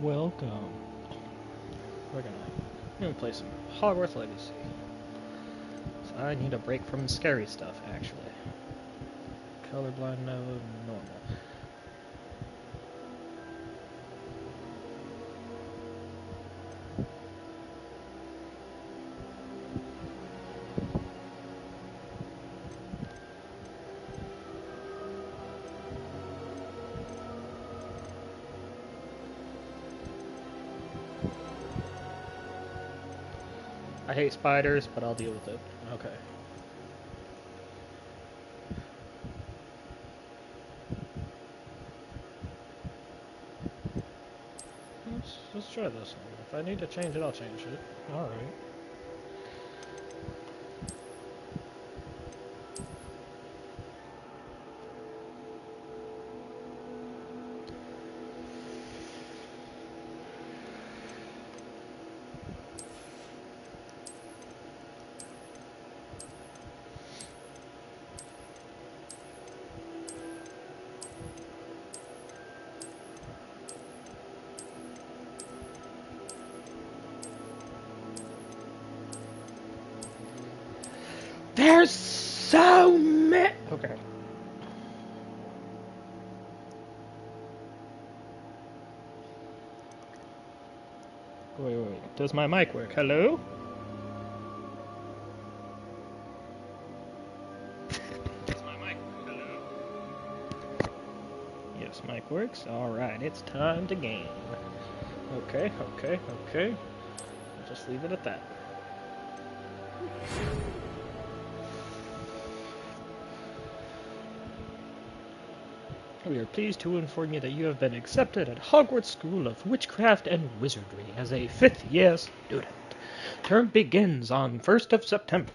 Welcome. We're gonna play some Hogwarts Legacy. So I need a break from scary stuff, actually. Colorblind, no, normal. I hate spiders, but I'll deal with it. Okay. Let's try this one. If I need to change it, I'll change it. Alright. There's so many. Okay. Wait. Does my mic work? Hello? Does my mic work? Hello? Yes, mic works. Alright, it's time to game. Okay. I'll just leave it at that. We are pleased to inform you that you have been accepted at Hogwarts School of Witchcraft and Wizardry as a 5th-year student. Term begins on 1st of September.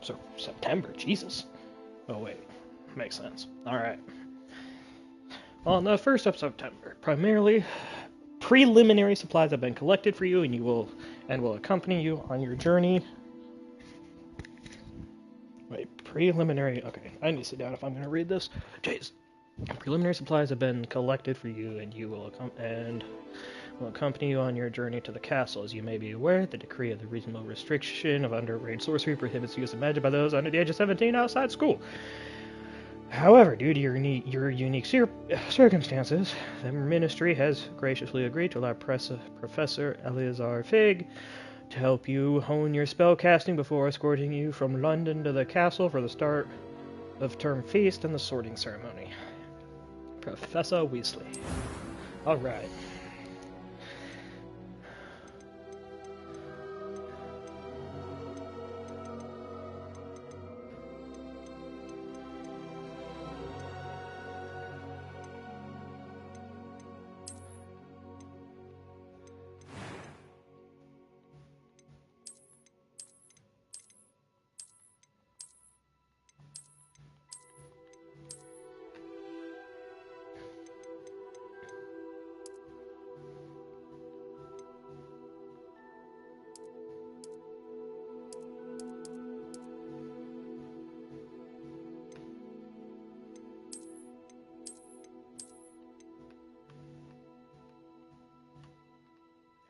So, September, Jesus. Oh, wait. Makes sense. Alright. On the 1st of September, primarily, preliminary supplies have been collected for you and will accompany you on your journey. Wait, preliminary... Okay, I need to sit down if I'm going to read this. Jeez. Preliminary supplies have been collected for you, and will accompany you on your journey to the castle. As you may be aware, the decree of the reasonable restriction of underage sorcery prohibits the use of magic by those under the age of 17 outside school. However, due to your unique circumstances, the Ministry has graciously agreed to allow Professor Eleazar Fig to help you hone your spellcasting before escorting you from London to the castle for the start of term feast and the sorting ceremony. Professor Weasley. Alright.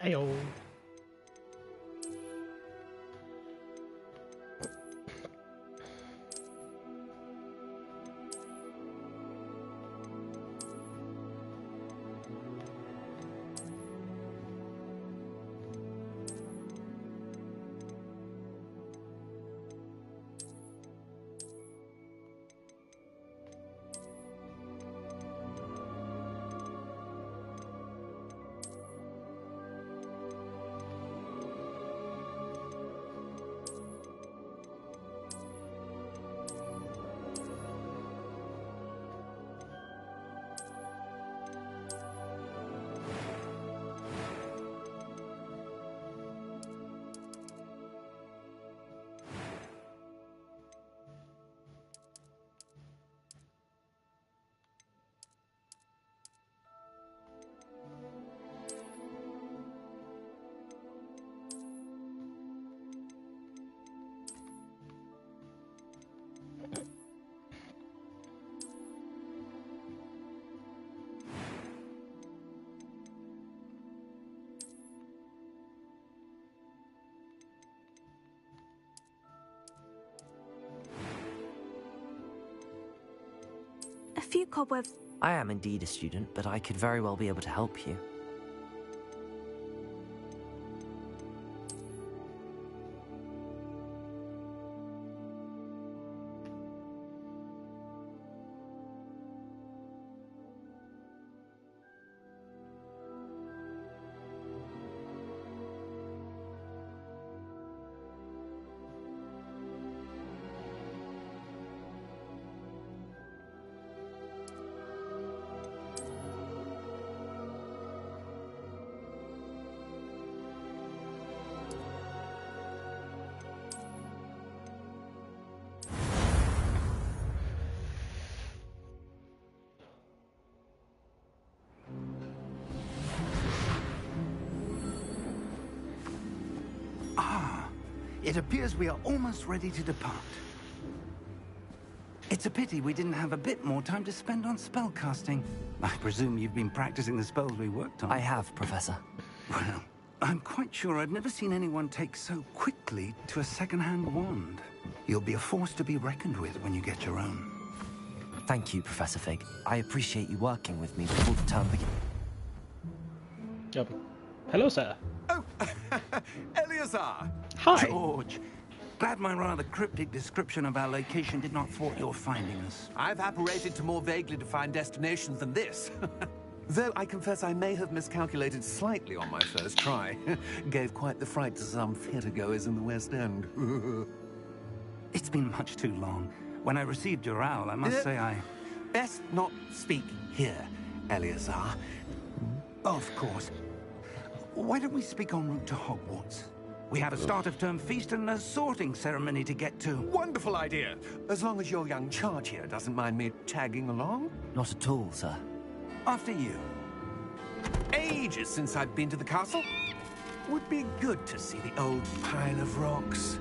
Ayo. few cobwebs. I am indeed a student, but I could very well be able to help you. It appears we are almost ready to depart. It's a pity we didn't have a bit more time to spend on spellcasting. I presume you've been practicing the spells we worked on. I have, Professor. Well, I'm quite sure I've never seen anyone take so quickly to a second-hand wand. You'll be a force to be reckoned with when you get your own. Thank you, Professor Fig. I appreciate you working with me before the term begins. Yep. Hello, sir. Oh, Eleazar! Hi. George, glad my rather cryptic description of our location did not thwart your finding us. I've apparated to more vaguely defined destinations than this. Though I confess I may have miscalculated slightly on my first try. Gave quite the fright to some theatergoers in the West End. It's been much too long. When I received your owl, I must say I... Best not speak here, Eleazar. Of course. Why don't we speak en route to Hogwarts? We have a start-of-term feast and a sorting ceremony to get to. Wonderful idea! As long as your young charge here doesn't mind me tagging along. Not at all, sir. After you. Ages since I've been to the castle. Would be good to see the old pile of rocks.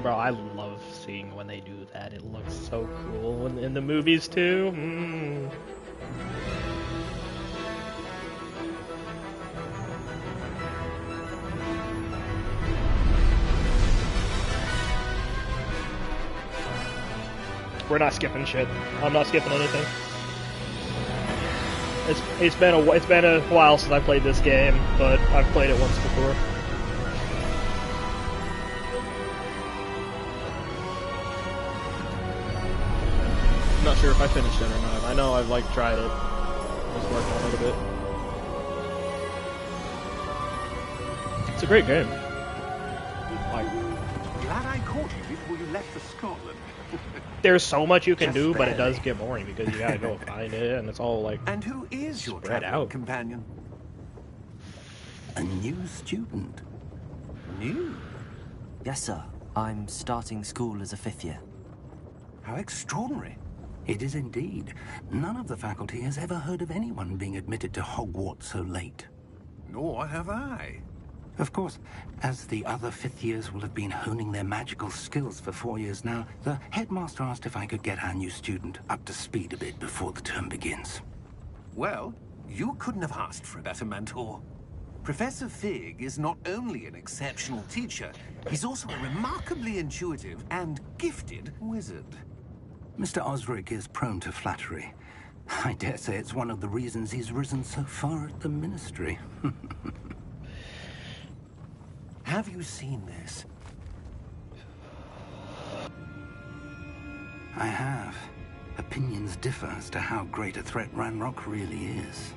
Bro, I love seeing when they do that. It looks so cool in the movies too. We're not skipping shit. I'm not skipping anything. It's been a while since I played this game, but I've played it once before. I'm not sure if I finished it or not. I know I've tried it. I was working on it a bit. It's a great game. Glad I caught you before you left for Scotland. There's so much you can do, but it does get boring because you gotta go find it, and it's all And who is your spread traveling out. companion? A new student. New? Yes, sir. I'm starting school as a 5th year. How extraordinary. It is indeed. None of the faculty has ever heard of anyone being admitted to Hogwarts so late. Nor have I. Of course, as the other 5th years will have been honing their magical skills for 4 years now, the headmaster asked if I could get our new student up to speed a bit before the term begins. Well, you couldn't have asked for a better mentor. Professor Fig is not only an exceptional teacher, he's also a remarkably intuitive and gifted wizard. Mr. Osric is prone to flattery. I dare say it's one of the reasons he's risen so far at the Ministry. Have you seen this? I have. Opinions differ as to how great a threat Ranrock really is.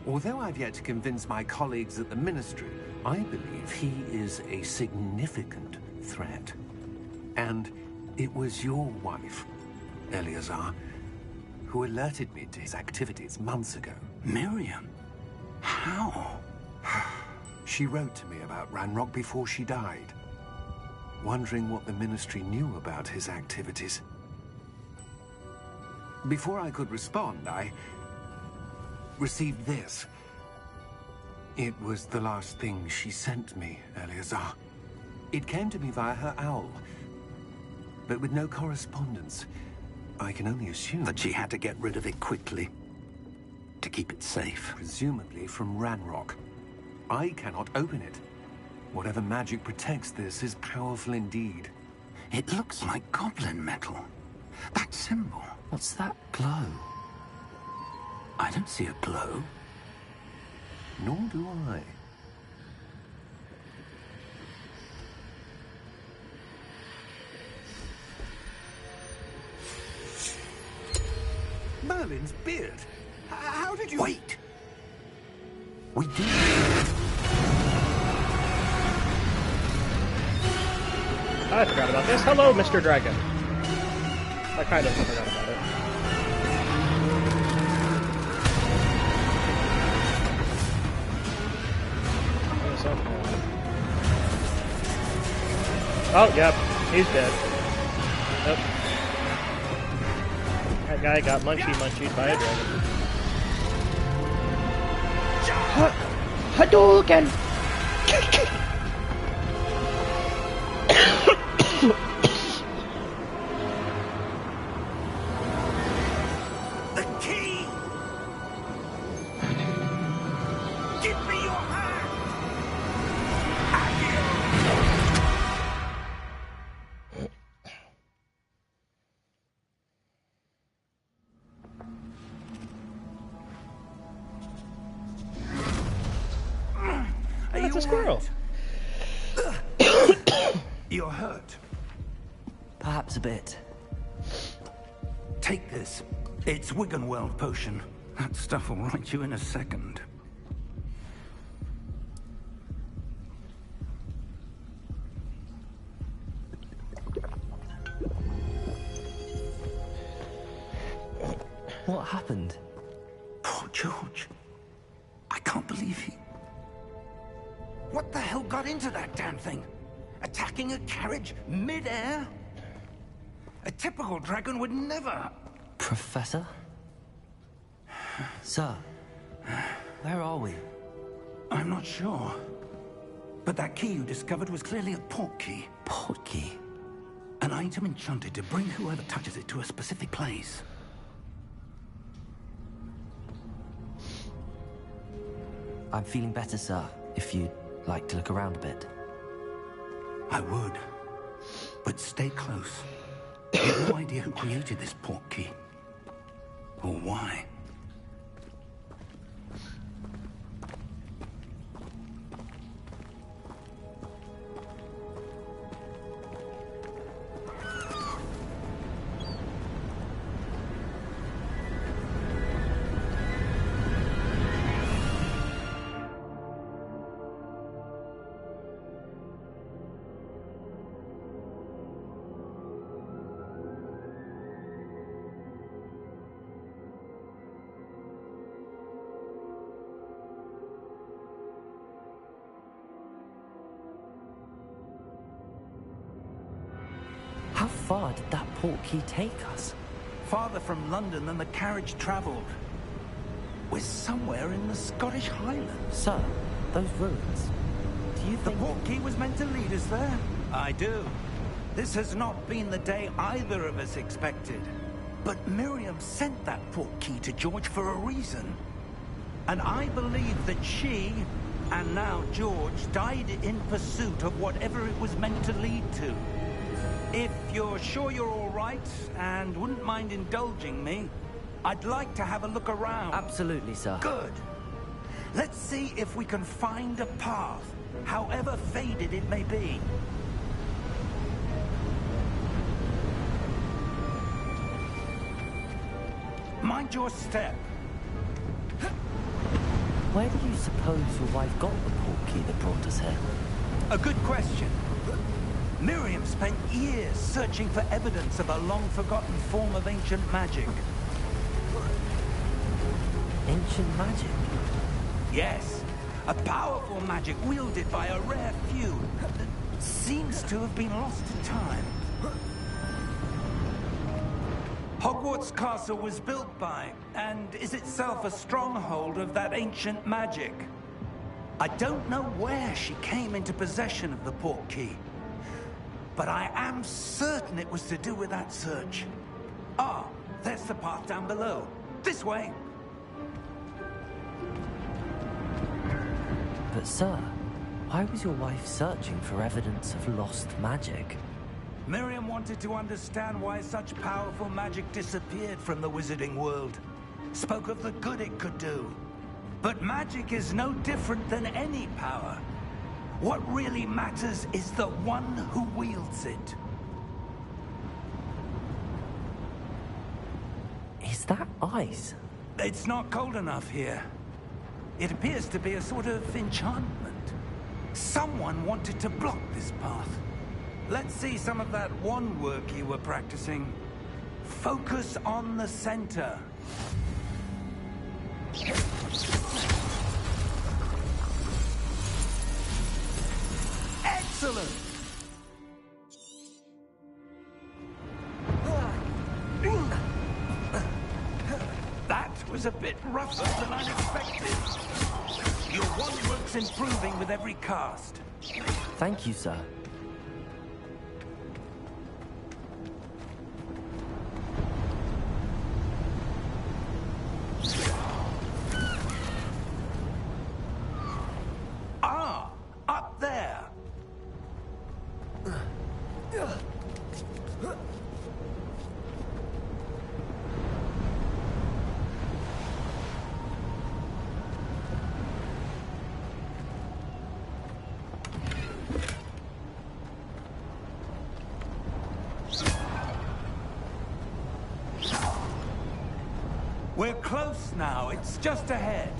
Although I've yet to convince my colleagues at the Ministry, I believe he is a significant threat. And it was your wife, Eleazar, who alerted me to his activities months ago. Miriam? How? She wrote to me about Ranrock before she died, wondering what the Ministry knew about his activities. Before I could respond, I received this. It was the last thing she sent me, Eleazar. It came to me via her owl, but with no correspondence. I can only assume That she had to get rid of it quickly to keep it safe. presumably from Ranrock. I cannot open it. Whatever magic protects this is powerful indeed. It looks like goblin metal. That symbol. What's that glow? I don't see a glow. Nor do I. Merlin's beard. How did you... Wait! We did. I forgot about this. Hello, Mr. Dragon. I kind of forgot about it. Oh, yep. He's dead. Yep. That guy got munchied by a dragon. Hadouken! The key! Give me your hand! That's a squirrel. You're hurt. Perhaps a bit. Take this. It's Wiggenweld potion. That stuff will right you in a second. What happened? Poor George. I can't believe he... What the hell got into that damn thing? Attacking a carriage mid-air? A typical dragon would never... Professor? Sir, where are we? I'm not sure. But that key you discovered was clearly a port key. Port key? An item enchanted to bring whoever touches it to a specific place. I'm feeling better, sir, if you'd like to look around a bit. I would. But stay close. I have no idea who created this port key. Or why. How far did that port key take us? Farther from London than the carriage travelled. We're somewhere in the Scottish Highlands. Sir, those ruins. Do you The think... port key was meant to lead us there? I do. This has not been the day either of us expected. But Miriam sent that port key to George for a reason. And I believe that she, and now George, died in pursuit of whatever it was meant to lead to. If you're sure you're all right, and wouldn't mind indulging me, I'd like to have a look around. Absolutely, sir. Good. Let's see if we can find a path, however faded it may be. Mind your step. Where do you suppose your wife got the port key that brought us here? A good question. Miriam spent years searching for evidence of a long-forgotten form of ancient magic. Ancient magic? Yes, a powerful magic wielded by a rare few that seems to have been lost to time. Hogwarts Castle was built by, and is itself a stronghold of that ancient magic. I don't know where she came into possession of the port key, but I am certain it was to do with that search. Ah, there's the path down below. This way. But sir, why was your wife searching for evidence of lost magic? Miriam wanted to understand why such powerful magic disappeared from the wizarding world. Spoke of the good it could do. But magic is no different than any power. What really matters is the one who wields it. Is that ice? It's not cold enough here. It appears to be a sort of enchantment. Someone wanted to block this path. Let's see some of that wand work you were practicing. Focus on the center. Excellent! That was a bit rougher than I'd expected. Your wand work's improving with every cast. Thank you, sir. Ah, up there. We're close now. It's just ahead.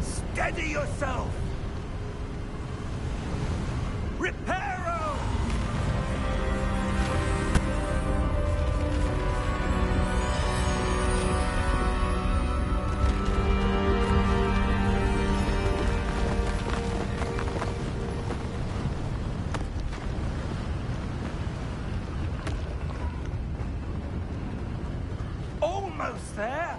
Steady yourself! Reparo! Almost there!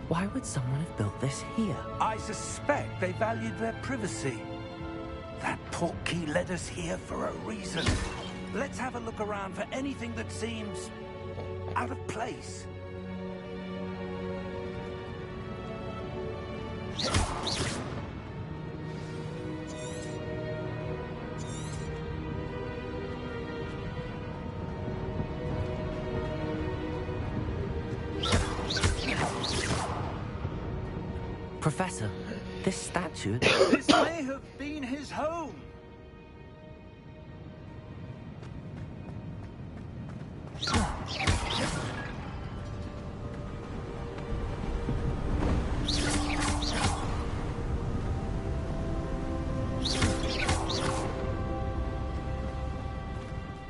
Why would someone have built this here? I suspect they valued their privacy. That portkey led us here for a reason. Let's have a look around for anything that seems out of place. Professor, this statue... This may have been his home.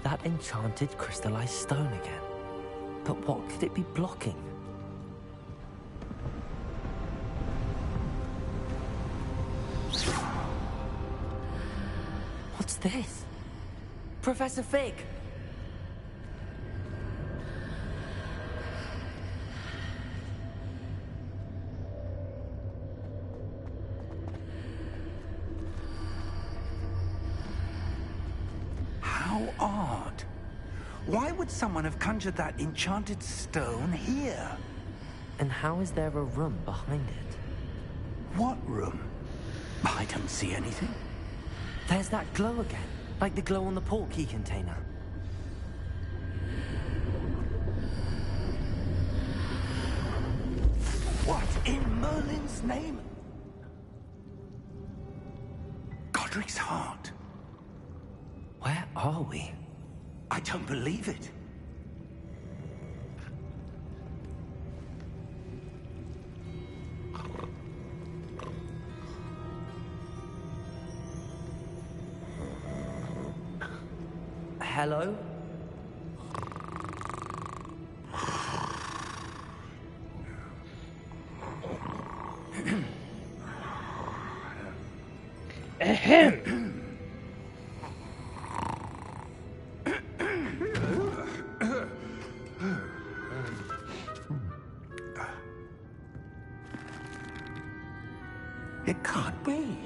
That enchanted crystallized stone again. But what could it be blocking? What's this? Professor Fig! How odd. Why would someone have conjured that enchanted stone here? And how is there a room behind it? What room? I don't see anything. There's that glow again, like the glow on the portkey container. What in Merlin's name? Godric's heart. Where are we? I don't believe it. hello? Ahem! It can't be.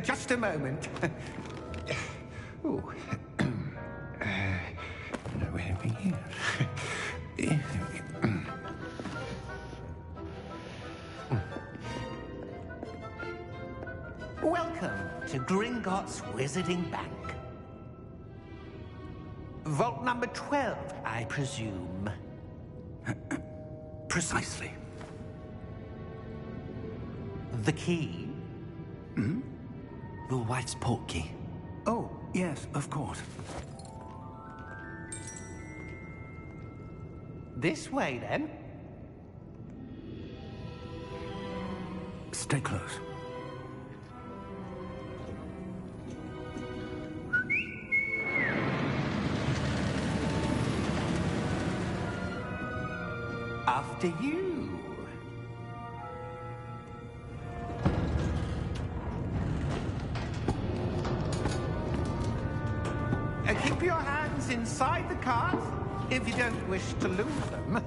Just a moment. Ooh. Where are we here? Welcome to Gringotts Wizarding Bank. Vault number 12, I presume. Precisely. The key? Your wife's portkey. Oh, yes, of course. This way, then. Stay close. After you. Keep your hands inside the cart if you don't wish to lose them.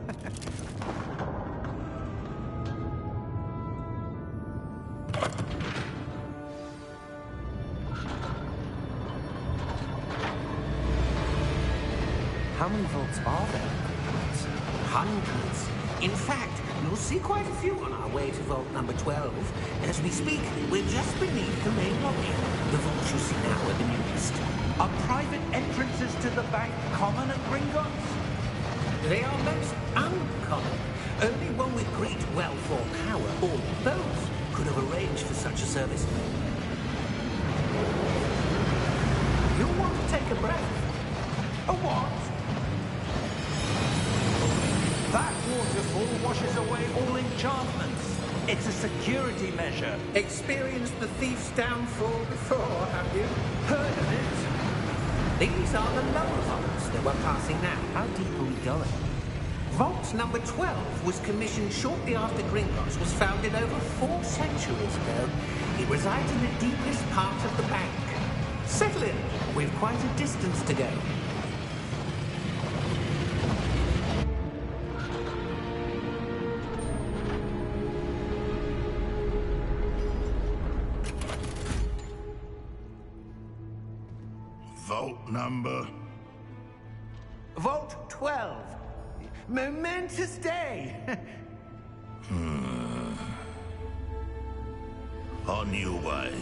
How many vaults are there? Hundreds. In fact, you'll see quite a few on our way to vault number 12. As we speak, we're just beneath the main lobby. The vaults you see now are the newest. Are private entrances to the bank common at Gringotts? They are most uncommon. Only one with great wealth or power, or both, could have arranged for such a service. You'll want to take a breath. A what? That waterfall washes away all enchantments. It's a security measure. Experienced the thief's downfall before, have you? Heard of it? These are the lower vaults that we're passing now. How deep are we going? Vault number 12 was commissioned shortly after Gringotts was founded over 4 centuries ago. It resides in the deepest part of the bank. Settle in. We've quite a distance to go. Vault number? Vault 12. Momentous day. On your way.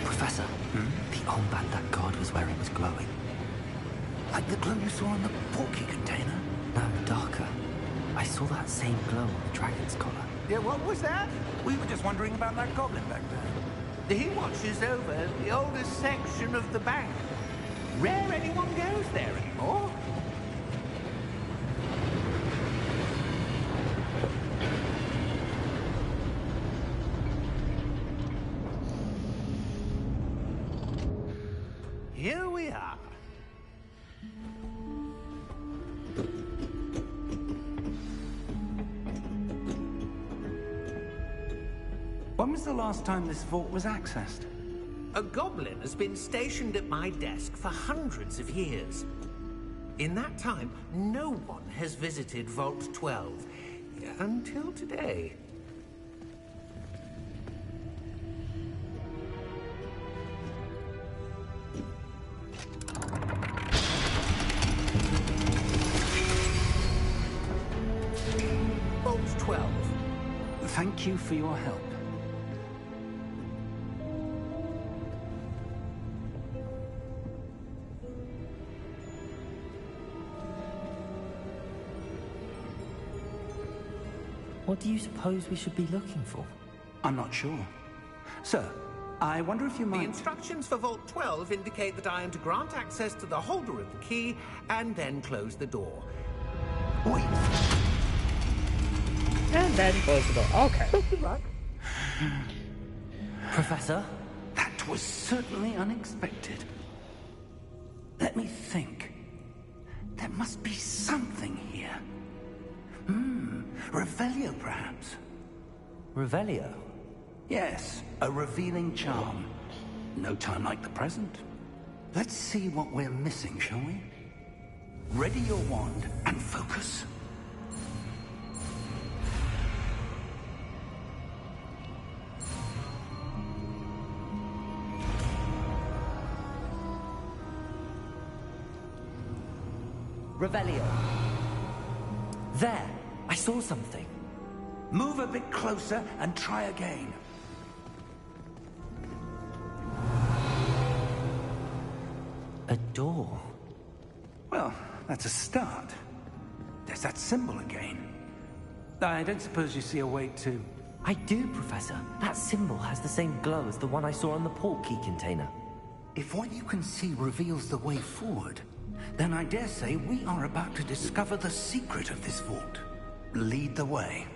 Professor, the armband that guard was wearing was glowing. Like the glow you saw on the portkey container? No, darker. I saw that same glow on the dragon's collar. Yeah, what was that? We were just wondering about that goblin back there. He watches over the oldest section of the bank. Rare anyone goes there anymore. Here we are. When was the last time this vault was accessed? A goblin has been stationed at my desk for hundreds of years. In that time, no one has visited Vault 12. Until today. Vault 12. Thank you for your help. What do you suppose we should be looking for? I'm not sure. Sir, I wonder if you The might... instructions for Vault 12 indicate that I am to grant access to the holder of the key and then close the door. Wait. And then close the door. Okay. Professor? That was certainly unexpected. Let me think. There must be something here. Revelio, perhaps? Revelio? Yes, a revealing charm. No time like the present. Let's see what we're missing, shall we? Ready your wand and focus. Revelio. There! I saw something. Move a bit closer and try again. A door. Well, that's a start. There's that symbol again. I don't suppose you see a way to... I do, Professor. That symbol has the same glow as the one I saw on the port key container. If what you can see reveals the way forward, then I dare say we are about to discover the secret of this vault. Lead the way.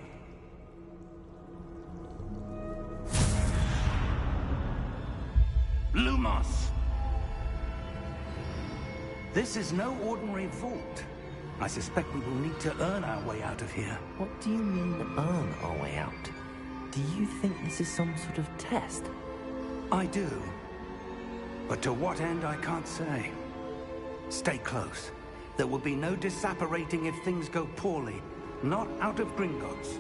Lumos! This is no ordinary vault. I suspect we will need to earn our way out of here. What do you mean, earn our way out? Do you think this is some sort of test? I do. But to what end, I can't say. Stay close. There will be no disapparating if things go poorly. Not out of Gringotts.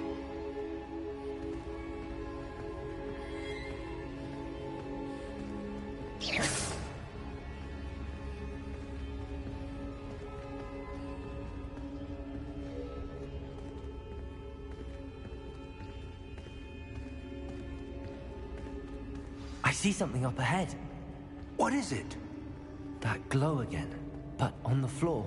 I see something up ahead. What is it? That glow again, but on the floor.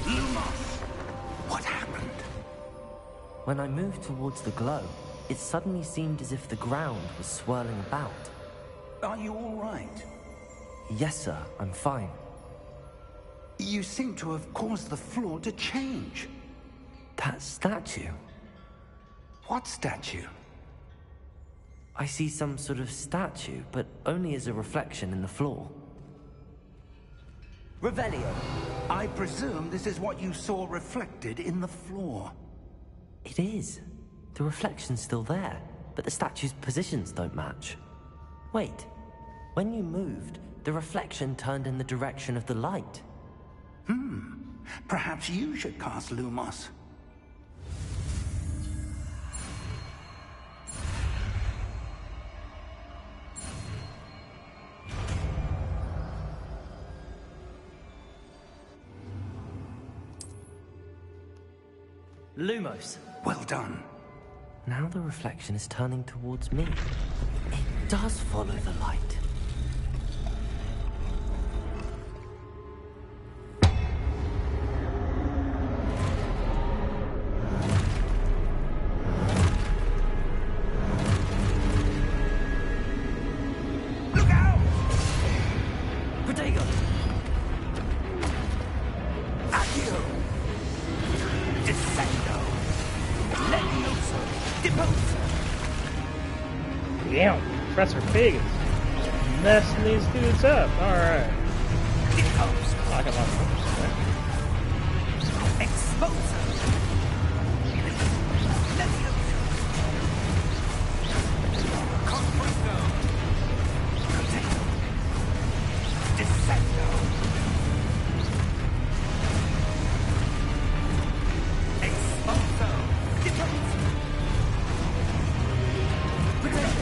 Lumos! What happened? When I moved towards the glow, it suddenly seemed as if the ground was swirling about. Are you all right? Yes, sir, I'm fine. You seem to have caused the floor to change. That statue. What statue? I see some sort of statue, but only as a reflection in the floor. Revelio. I presume this is what you saw reflected in the floor. It is. The reflection's still there, but the statue's positions don't match. Wait. When you moved, the reflection turned in the direction of the light. Perhaps you should cast Lumos. Lumos. Well done. Now the reflection is turning towards me. It does follow the light. Look out! Protego! Accio! Descendo! Levioso! Deposa! Damn, Professor Pig is messing these dudes up. Alright. Deposa! I got lots of Exposa! Levioso! Confronto! Protego! Descendo! Exposo! Deposa! Protego!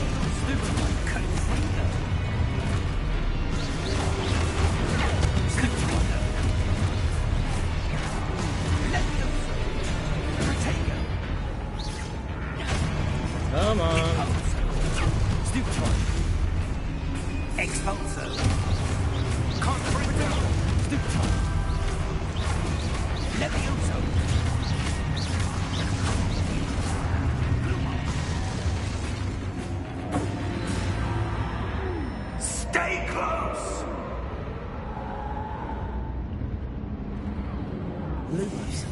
Confronto! Confronto! Levioso! Protego! Come on. Stupefy! Lumos.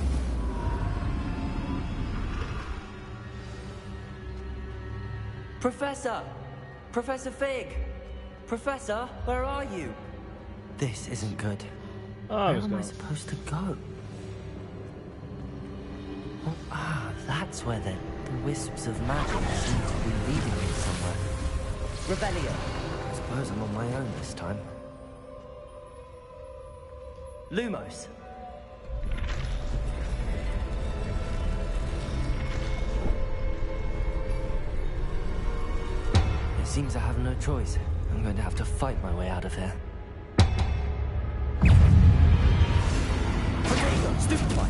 Professor! Professor Fig! Professor, where are you? This isn't good. Oh, Where am I supposed to go? Oh, that's where the wisps of magic seem to be leading me somewhere. Rebellion! I suppose I'm on my own this time. Lumos! It seems I have no choice. I'm going to have to fight my way out of here. Potato! Stupefy!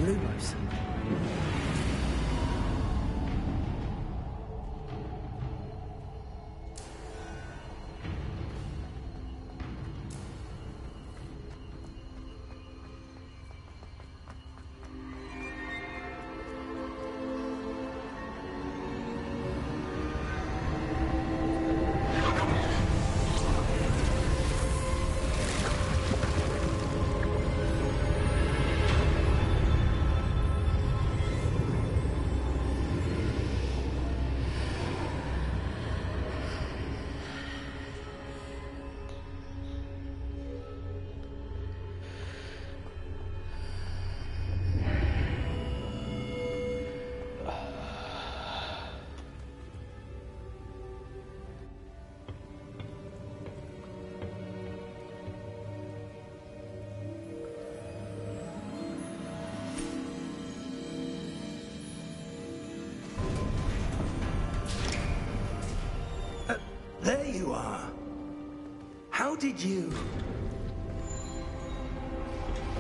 Lumos. There you are. How did you...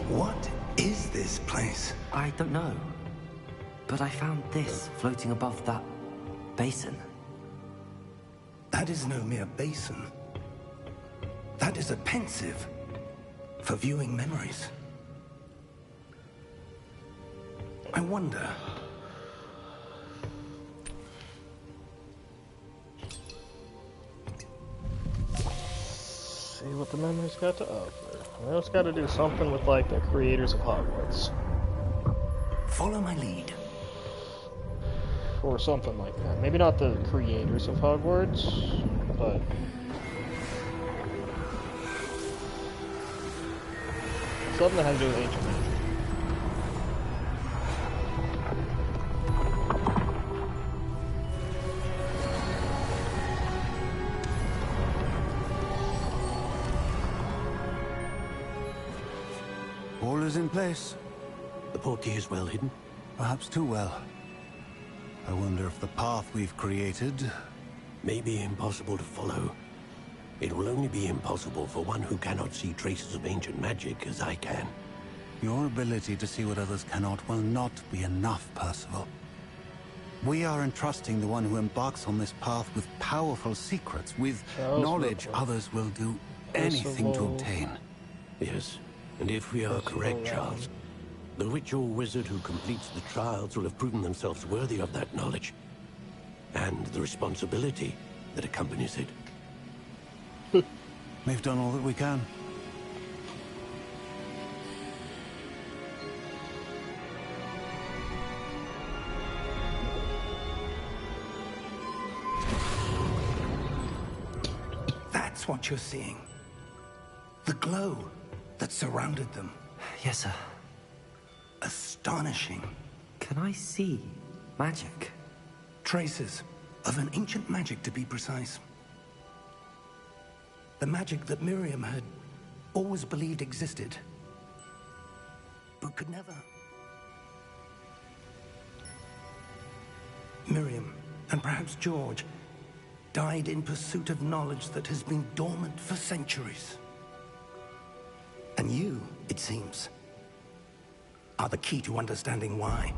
What is this place? I don't know. But I found this floating above that basin. That is no mere basin. That is a pensive for viewing memories. I wonder... See what the memories got to offer. Well, it's got to do something with, like, the creators of Hogwarts. Follow my lead. Or something like that. Maybe not the creators of Hogwarts, but... something that has to do with ancient magic. All is in place. The portkey is well hidden. Perhaps too well. I wonder if the path we've created... May be impossible to follow. It will only be impossible for one who cannot see traces of ancient magic as I can. Your ability to see what others cannot will not be enough, Percival. We are entrusting the one who embarks on this path with powerful secrets, with knowledge others will do anything to obtain. Yes, and if we are correct, Charles, the witch or wizard who completes the trials will have proven themselves worthy of that knowledge, and the responsibility that accompanies it. We've done all that we can. That's what you're seeing. The glow that surrounded them. Yes, sir. Astonishing. Can I see magic? Traces of an ancient magic, to be precise. The magic that Miriam had always believed existed, but could never. Miriam, and perhaps George, died in pursuit of knowledge that has been dormant for centuries. And you, it seems, are the key to understanding why.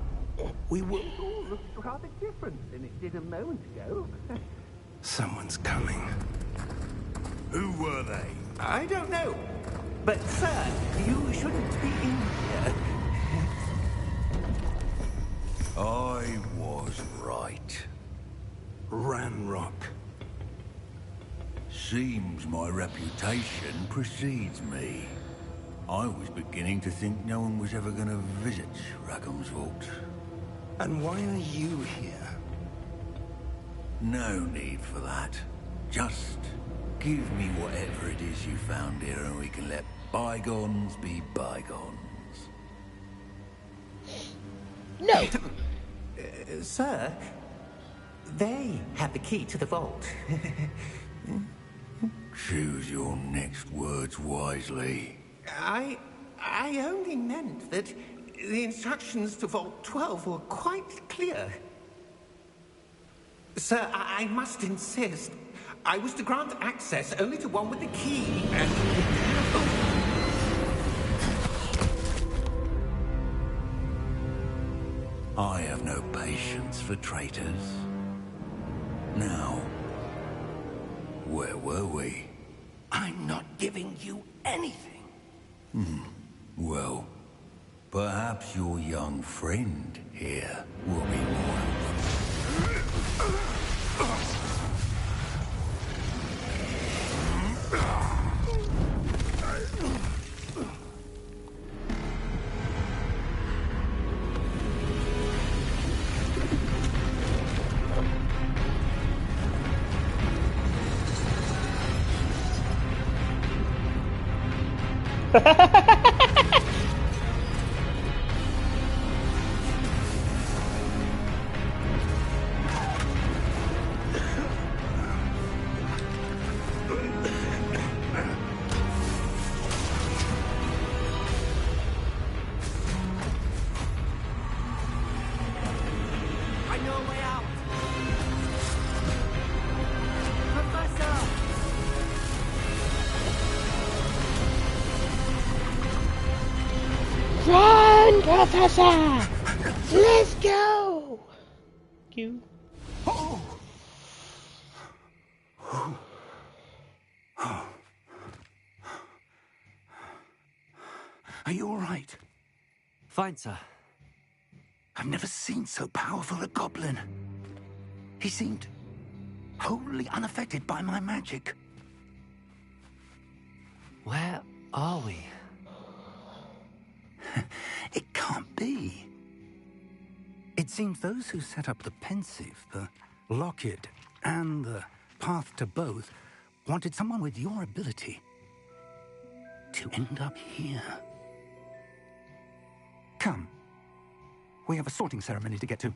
We will... It all looks rather different than it did a moment ago. Someone's coming. Who were they? I don't know. But, sir, you shouldn't be in here. I was right. Ranrock. Seems my reputation precedes me. I was beginning to think no one was ever going to visit Rackham's Vault. And why are you here? No need for that. Just give me whatever it is you found here and we can let bygones be bygones. No! Sir, they have the key to the vault. Choose your next words wisely. I only meant that the instructions to Vault 12 were quite clear. Sir, I must insist. I was to grant access only to one with the key, and... I have no patience for traitors. Now, where were we? I'm not giving you anything. Well, perhaps your young friend here will be more helpful. I know a way out! Professor! Run, Professor! Let's go! You. Are you all right? Fine, sir. I've never seen so powerful a goblin. He seemed wholly unaffected by my magic. Where are we? It can't be. It seems those who set up the Pensive, the Locket, and the Path to Both wanted someone with your ability to end up here. Come. We have a sorting ceremony to get to.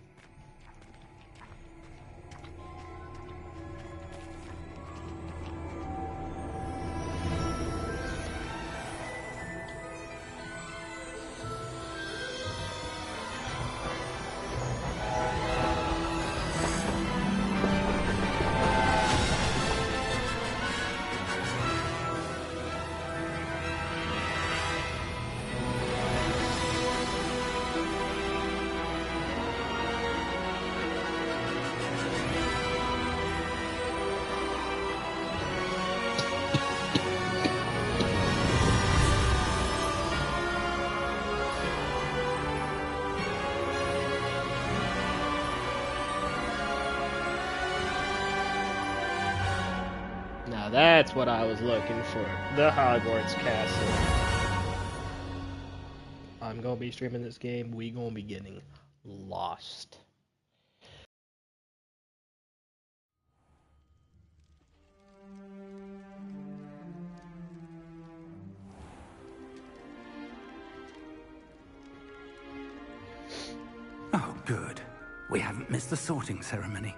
Now that's what I was looking for. The Hogwarts Castle. I'm gonna be streaming this game. We gonna be getting lost. Good. We haven't missed the sorting ceremony.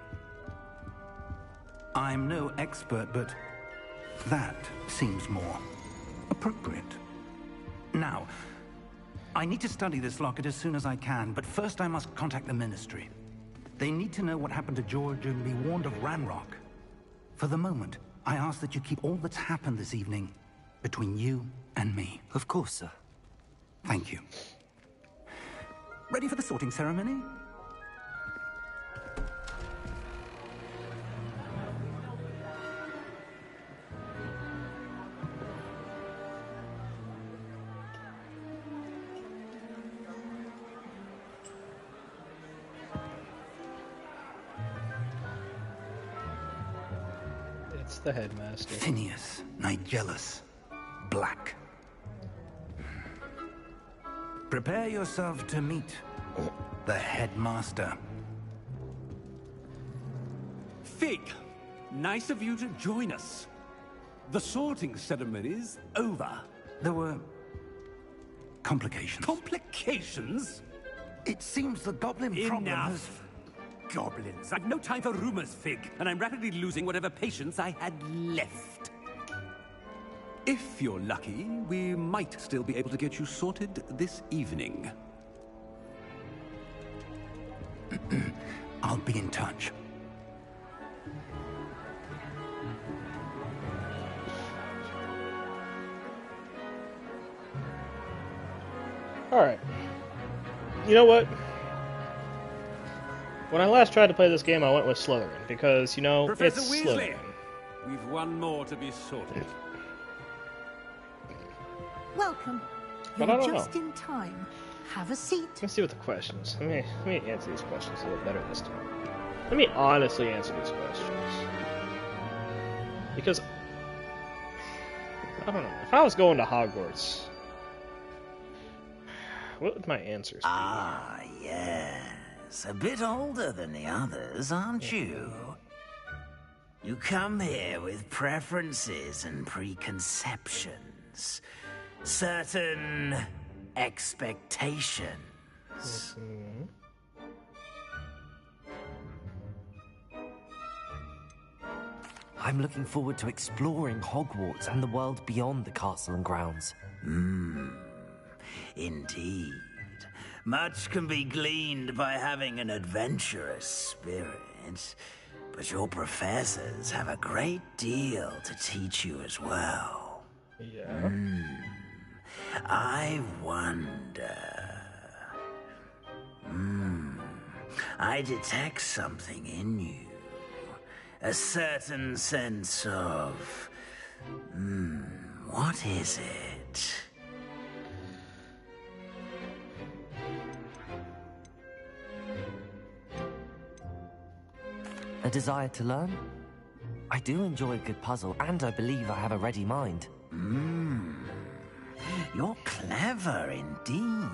I'm no expert, but that seems more appropriate. Now, I need to study this locket as soon as I can, but first I must contact the Ministry. They need to know what happened to George and be warned of Ranrock. For the moment, I ask that you keep all that's happened this evening between you and me. Of course, sir. Thank you. Ready for the sorting ceremony? It's the headmaster. Phineas, Nigellus, Black. Prepare yourself to meet the headmaster. Fig, nice of you to join us. The sorting ceremony's over. There were complications. Complications? It seems the goblin problem has... Enough. Goblins. I've no time for rumors, Fig, and I'm rapidly losing whatever patience I had left. If you're lucky, we might still be able to get you sorted this evening. I'll be in touch. Alright. You know what? When I last tried to play this game, I went with Slytherin, because, you know, Professor it's Weasley, Slytherin. we've one more to be sorted. Welcome. But I You're don't just know. in time. Have a seat. Let's see what the questions. Let me answer these questions a little better this time. Let me honestly answer these questions. Because, I don't know. If I was going to Hogwarts, what would my answers be? Ah, yes. A bit older than the others, aren't you? You come here with preferences and preconceptions. Certain expectations. I'm looking forward to exploring Hogwarts and the world beyond the castle and grounds. Indeed. Much can be gleaned by having an adventurous spirit, but your professors have a great deal to teach you as well. Yeah. I wonder... I detect something in you. A certain sense of... what is it? A desire to learn? I do enjoy a good puzzle, and I believe I have a ready mind. You're clever indeed.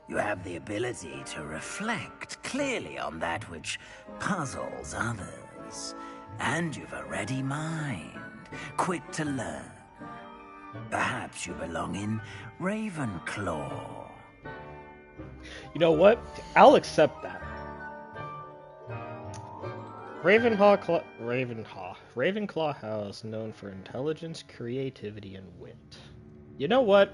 You have the ability to reflect clearly on that which puzzles others. And you've a ready mind, quick to learn. Perhaps you belong in Ravenclaw. You know what? I'll accept that. Ravenclaw House, known for intelligence, creativity, and wit. You know what?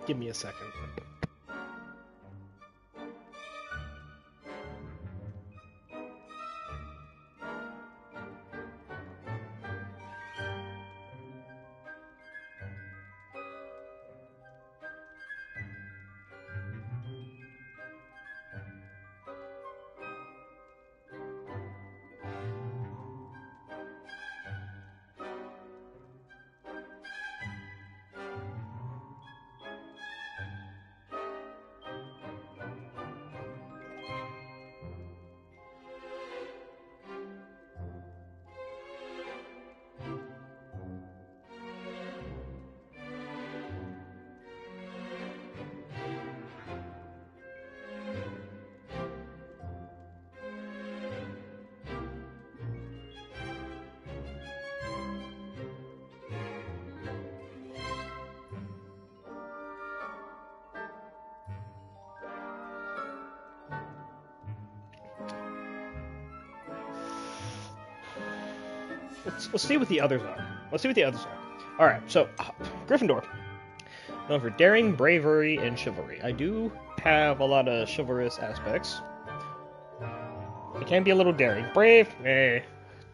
Give me a second. let's see what the others are. Let's see what the others are. All right, so Gryffindor, known for daring, bravery, and chivalry. I do have a lot of chivalrous aspects. It can be a little daring. Brave,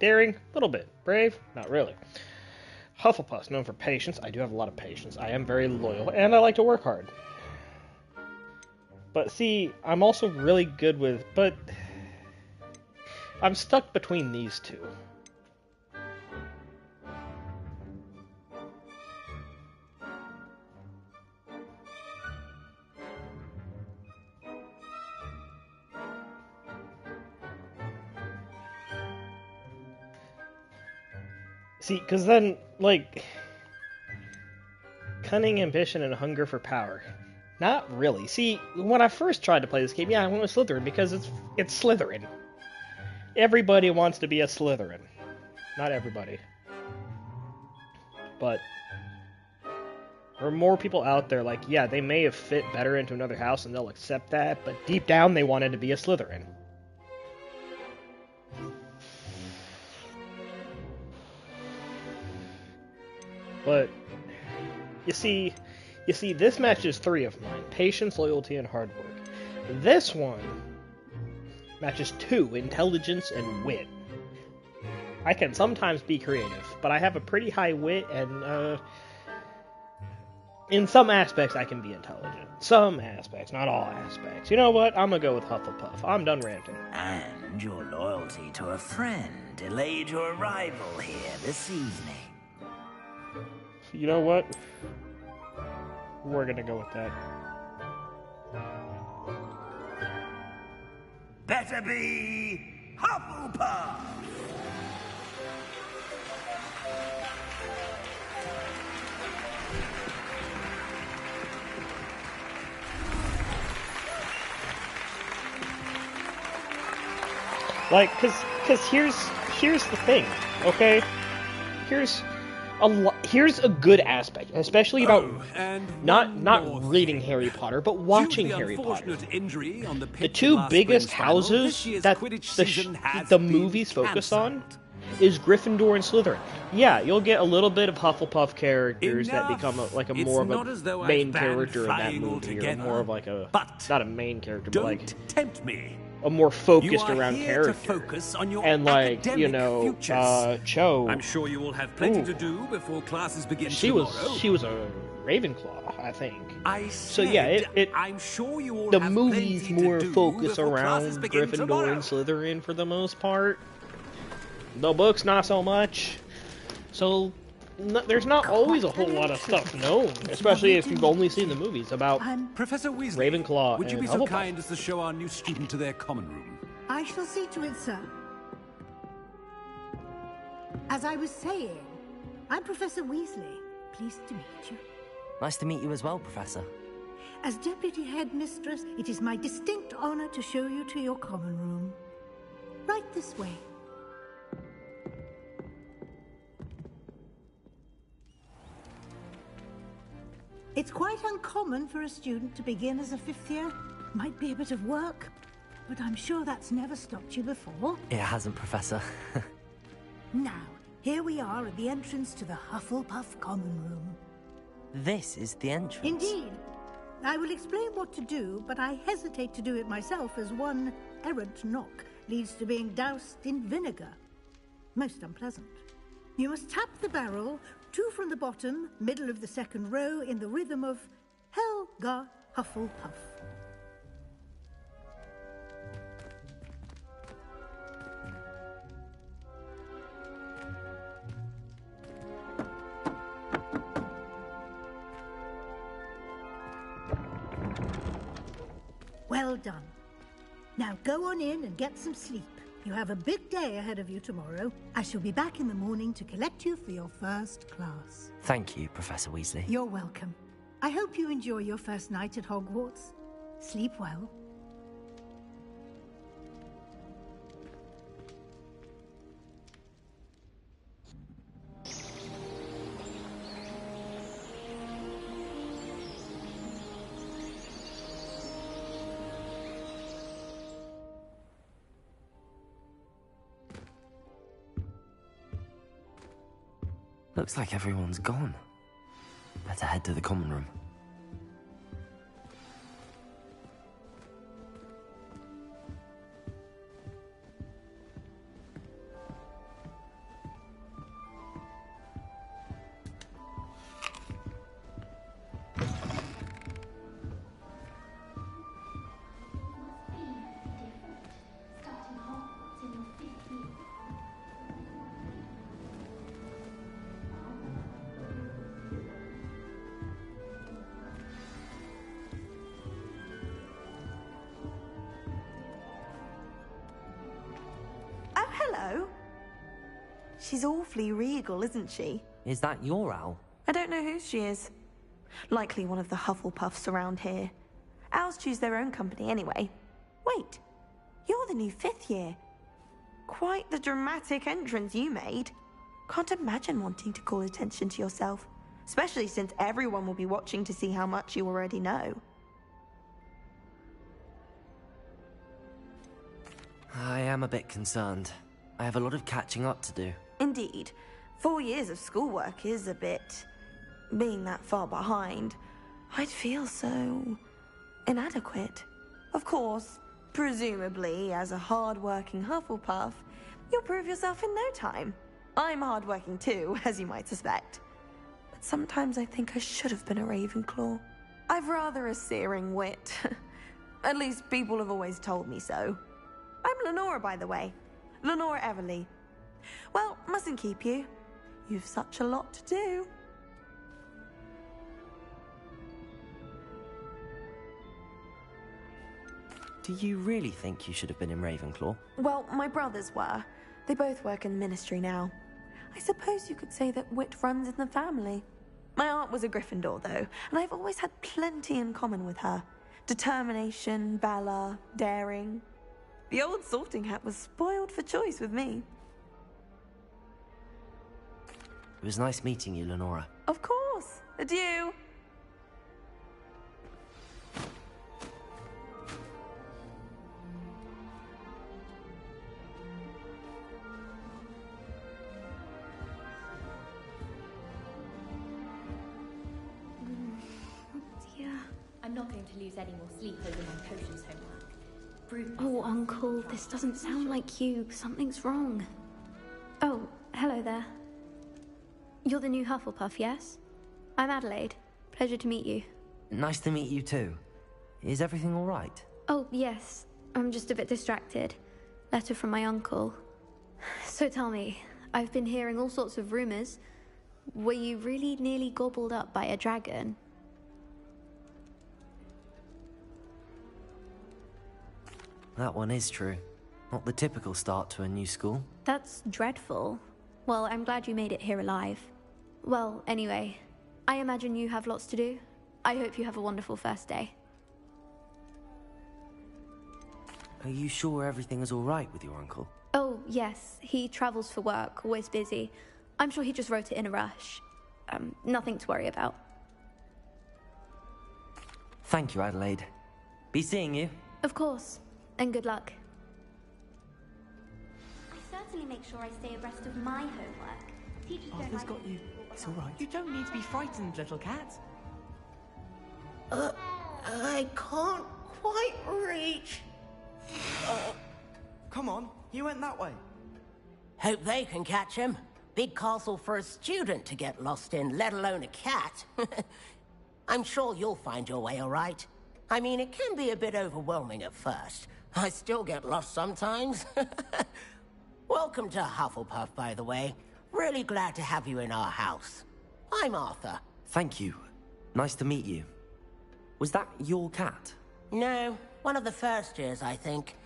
daring, a little bit. Brave, not really. Hufflepuff, known for patience. I do have a lot of patience. I am very loyal, and I like to work hard. But see, I'm also really good with... But I'm stuck between these two. See, because then, like... Cunning, ambition, and hunger for power. Not really. See, when I first tried to play this game, yeah, I went with Slytherin because it's Slytherin. Everybody wants to be a Slytherin. Not everybody. But there are more people out there, like, yeah, they may have fit better into another house and they'll accept that, but deep down they wanted to be a Slytherin. But, you see, this matches 3 of mine. Patience, loyalty, and hard work. This one matches 2, intelligence and wit. I can sometimes be creative, but I have a pretty high wit, and in some aspects I can be intelligent. Some aspects, not all aspects. You know what? I'm gonna go with Hufflepuff. I'm done ranting. And your loyalty to a friend delayed your arrival here this evening. You know what? We're gonna go with that. Better be Hufflepuff! Like, cause here's the thing, okay? Here's a good aspect, especially about not reading Harry Potter, but watching Harry Potter. The 2 biggest houses that the movies focus on is Gryffindor and Slytherin. Yeah, you'll get a little bit of Hufflepuff characters that become more of a main character in that movie, or more of like not a main character, but like tempt me. A more focused around character. Focus on your and like, you know, Cho. I'm sure you will have plenty to do before classes begin she tomorrow. She was a Ravenclaw, I think. So yeah, I'm sure you all the have movies more focus around Gryffindor tomorrow. And Slytherin for the most part. The books not so much. So there's not always a whole lot of stuff known, especially if you've only seen the movies about Professor Weasley, Ravenclaw. Would you be and so Hufflepuff. kind as to show our new student to their common room? I shall see to it, sir. As I was saying, I'm Professor Weasley. Pleased to meet you. Nice to meet you as well, Professor. As Deputy Headmistress, it is my distinct honor to show you to your common room. Right this way. It's quite uncommon for a student to begin as a 5th year. Might be a bit of work, but I'm sure that's never stopped you before. It hasn't, Professor. Now, here we are at the entrance to the Hufflepuff Common Room. This is the entrance? Indeed. I will explain what to do, but I hesitate to do it myself, as one errant knock leads to being doused in vinegar. Most unpleasant. You must tap the barrel, 2 from the bottom, middle of the 2nd row, in the rhythm of Helga Hufflepuff. Well done. Now go on in and get some sleep. You have a big day ahead of you tomorrow. I shall be back in the morning to collect you for your first class. Thank you, Professor Weasley. You're welcome. I hope you enjoy your first night at Hogwarts. Sleep well. Looks like everyone's gone. Better head to the common room. Hello. She's awfully regal, isn't she? Is that your owl? I don't know who she is. Likely one of the Hufflepuffs around here. Owls choose their own company anyway. Wait, you're the new 5th year. Quite the dramatic entrance you made. Can't imagine wanting to call attention to yourself, especially since everyone will be watching to see how much you already know. I am a bit concerned. I have a lot of catching up to do. Indeed. 4 years of schoolwork is a bit... being that far behind, I'd feel so... inadequate. Of course, presumably, as a hard-working Hufflepuff, you'll prove yourself in no time. I'm hard-working too, as you might suspect. But sometimes I think I should have been a Ravenclaw. I've rather a searing wit. At least people have always told me so. I'm Lenora, by the way. Lenora Everly. Well, mustn't keep you. You've such a lot to do. Do you really think you should have been in Ravenclaw? Well, my brothers were. They both work in the Ministry now. I suppose you could say that wit runs in the family. My aunt was a Gryffindor, though, and I've always had plenty in common with her. Determination, valor, daring. The old sorting hat was spoiled for choice with me. It was nice meeting you, Lenora. Of course. Adieu. I'm not going to lose any more sleep over my potions homework. Oh, Uncle, this doesn't sound like you. Something's wrong. Oh, hello there. You're the new Hufflepuff, yes? I'm Adelaide. Pleasure to meet you. Nice to meet you too. Is everything all right? Oh, yes. I'm just a bit distracted. Letter from my uncle. So tell me, I've been hearing all sorts of rumors. Were you really nearly gobbled up by a dragon? That one is true. Not the typical start to a new school. That's dreadful. Well, I'm glad you made it here alive. Well, anyway, I imagine you have lots to do. I hope you have a wonderful first day. Are you sure everything is all right with your uncle? Oh, yes. He travels for work, always busy. I'm sure he just wrote it in a rush. Nothing to worry about. Thank you, Adelaide. Be seeing you. Of course. And good luck. I certainly make sure I stay abreast of my homework. Teachers don't Arthur's got you. It's all right. You don't need to be frightened, little cat. I can't quite reach. Come on, you went that way. Hope they can catch him. Big castle for a student to get lost in, let alone a cat. I'm sure you'll find your way all right. I mean, it can be a bit overwhelming at first. I still get lost sometimes. Welcome to Hufflepuff, by the way. Really glad to have you in our house. I'm Arthur. Thank you. Nice to meet you. Was that your cat? No, one of the first years, I think.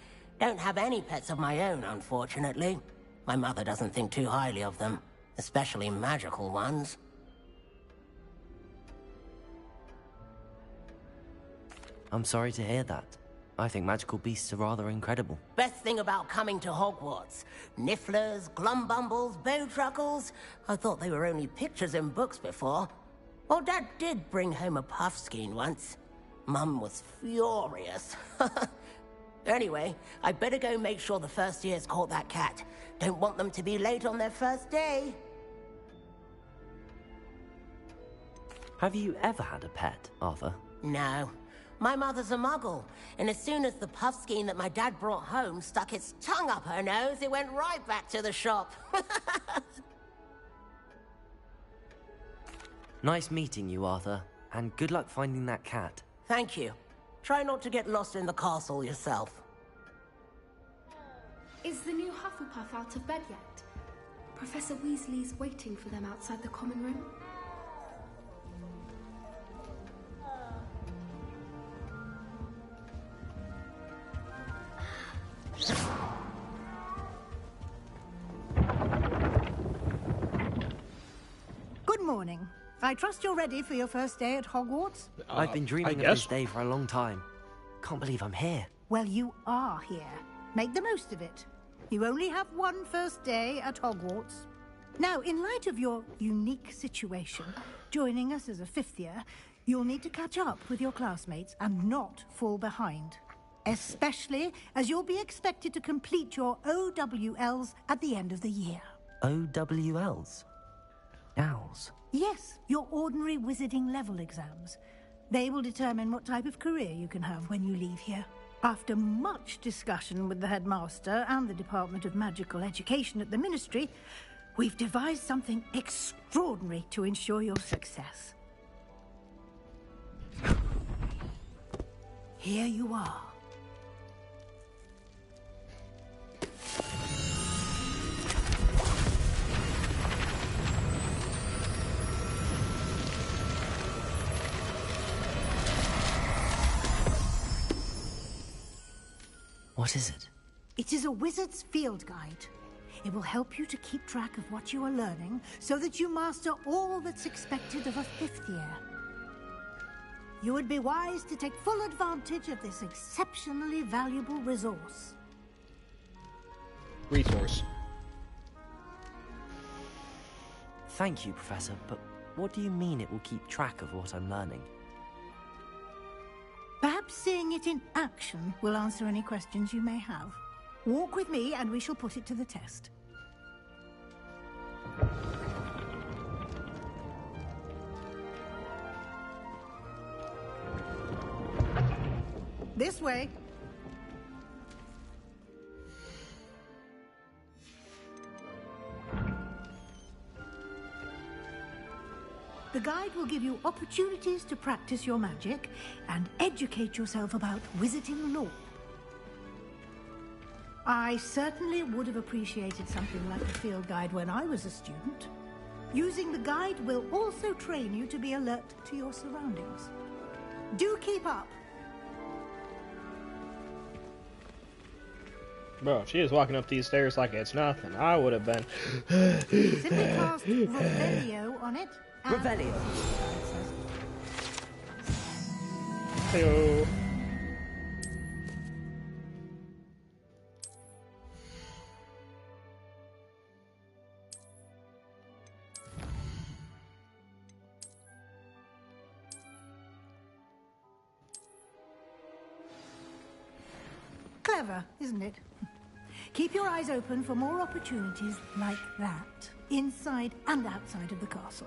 Don't have any pets of my own, unfortunately. My mother doesn't think too highly of them, especially magical ones. I'm sorry to hear that. I think magical beasts are rather incredible. Best thing about coming to Hogwarts. Nifflers, glumbumbles, bowtruckles. I thought they were only pictures in books before. Well, Dad did bring home a puffskein once. Mum was furious. Anyway, I better go make sure the first years caught that cat. Don't want them to be late on their first day. Have you ever had a pet, Arthur? No. My mother's a muggle, and as soon as the puffskein that my dad brought home stuck its tongue up her nose, it went right back to the shop. Nice meeting you, Arthur, and good luck finding that cat. Thank you. Try not to get lost in the castle yourself. Is the new Hufflepuff out of bed yet? Professor Weasley's waiting for them outside the common room. Good morning. I trust you're ready for your first day at Hogwarts? I've been dreaming of this day for a long time. Can't believe I'm here. Well, you are here. Make the most of it. You only have one first day at Hogwarts. Now, in light of your unique situation, joining us as a fifth year, you'll need to catch up with your classmates and not fall behind. Especially as you'll be expected to complete your OWLs at the end of the year. OWLs? Owls? Yes, your ordinary wizarding level exams. They will determine what type of career you can have when you leave here. After much discussion with the headmaster and the Department of Magical Education at the Ministry, we've devised something extraordinary to ensure your success. Here you are. What is it? It is a wizard's field guide. It will help you to keep track of what you are learning so that you master all that's expected of a fifth year. You would be wise to take full advantage of this exceptionally valuable resource. Resource. Thank you, Professor, but what do you mean it will keep track of what I'm learning? Perhaps seeing it in action will answer any questions you may have. Walk with me and we shall put it to the test. This way. The guide will give you opportunities to practice your magic and educate yourself about wizarding lore. I certainly would have appreciated something like a field guide when I was a student. Using the guide will also train you to be alert to your surroundings. Do keep up. Bro, if she was walking up these stairs like it's nothing, I would have been... Simply cast Revelio on it. Revelio. Hello. Clever, isn't it? Keep your eyes open for more opportunities like that, inside and outside of the castle.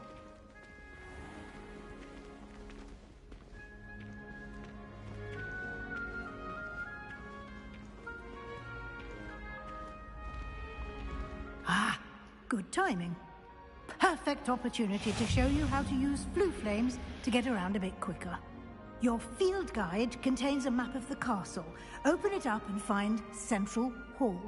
Ah, good timing. Perfect opportunity to show you how to use flue flames to get around a bit quicker. Your field guide contains a map of the castle. Open it up and find Central Hall.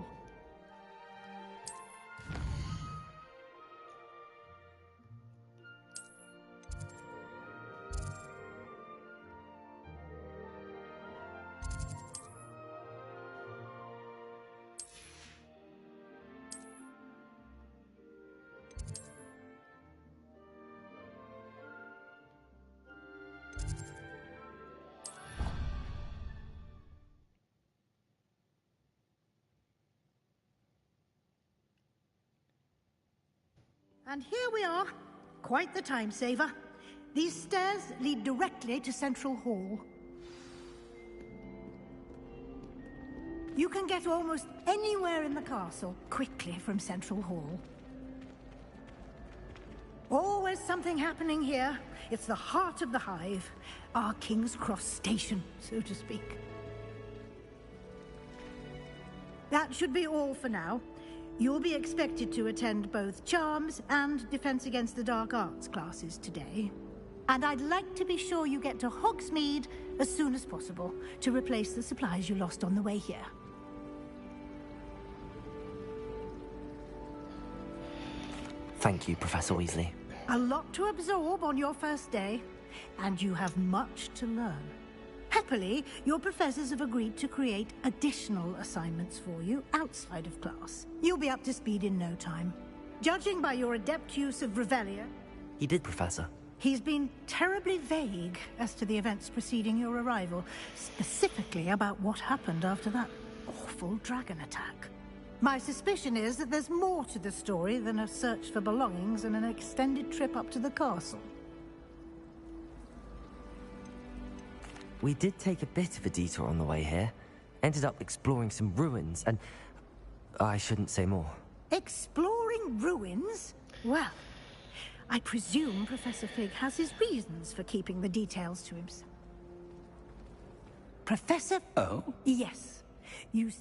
And here we are. Quite the time saver. These stairs lead directly to Central Hall. You can get almost anywhere in the castle quickly from Central Hall. Always something happening here. It's the heart of the hive. Our King's Cross station, so to speak. That should be all for now. You'll be expected to attend both Charms and Defense Against the Dark Arts classes today. And I'd like to be sure you get to Hogsmeade as soon as possible to replace the supplies you lost on the way here. Thank you, Professor Weasley. A lot to absorb on your first day, and you have much to learn. Happily, your professors have agreed to create additional assignments for you outside of class. You'll be up to speed in no time. Judging by your adept use of Revelia... He did, Professor. He's been terribly vague as to the events preceding your arrival, specifically about what happened after that awful dragon attack. My suspicion is that there's more to the story than a search for belongings and an extended trip up to the castle. We did take a bit of a detour on the way here. Ended up exploring some ruins, and I shouldn't say more. Exploring ruins? Well, I presume Professor Fig has his reasons for keeping the details to himself. Professor? Oh? Yes. You...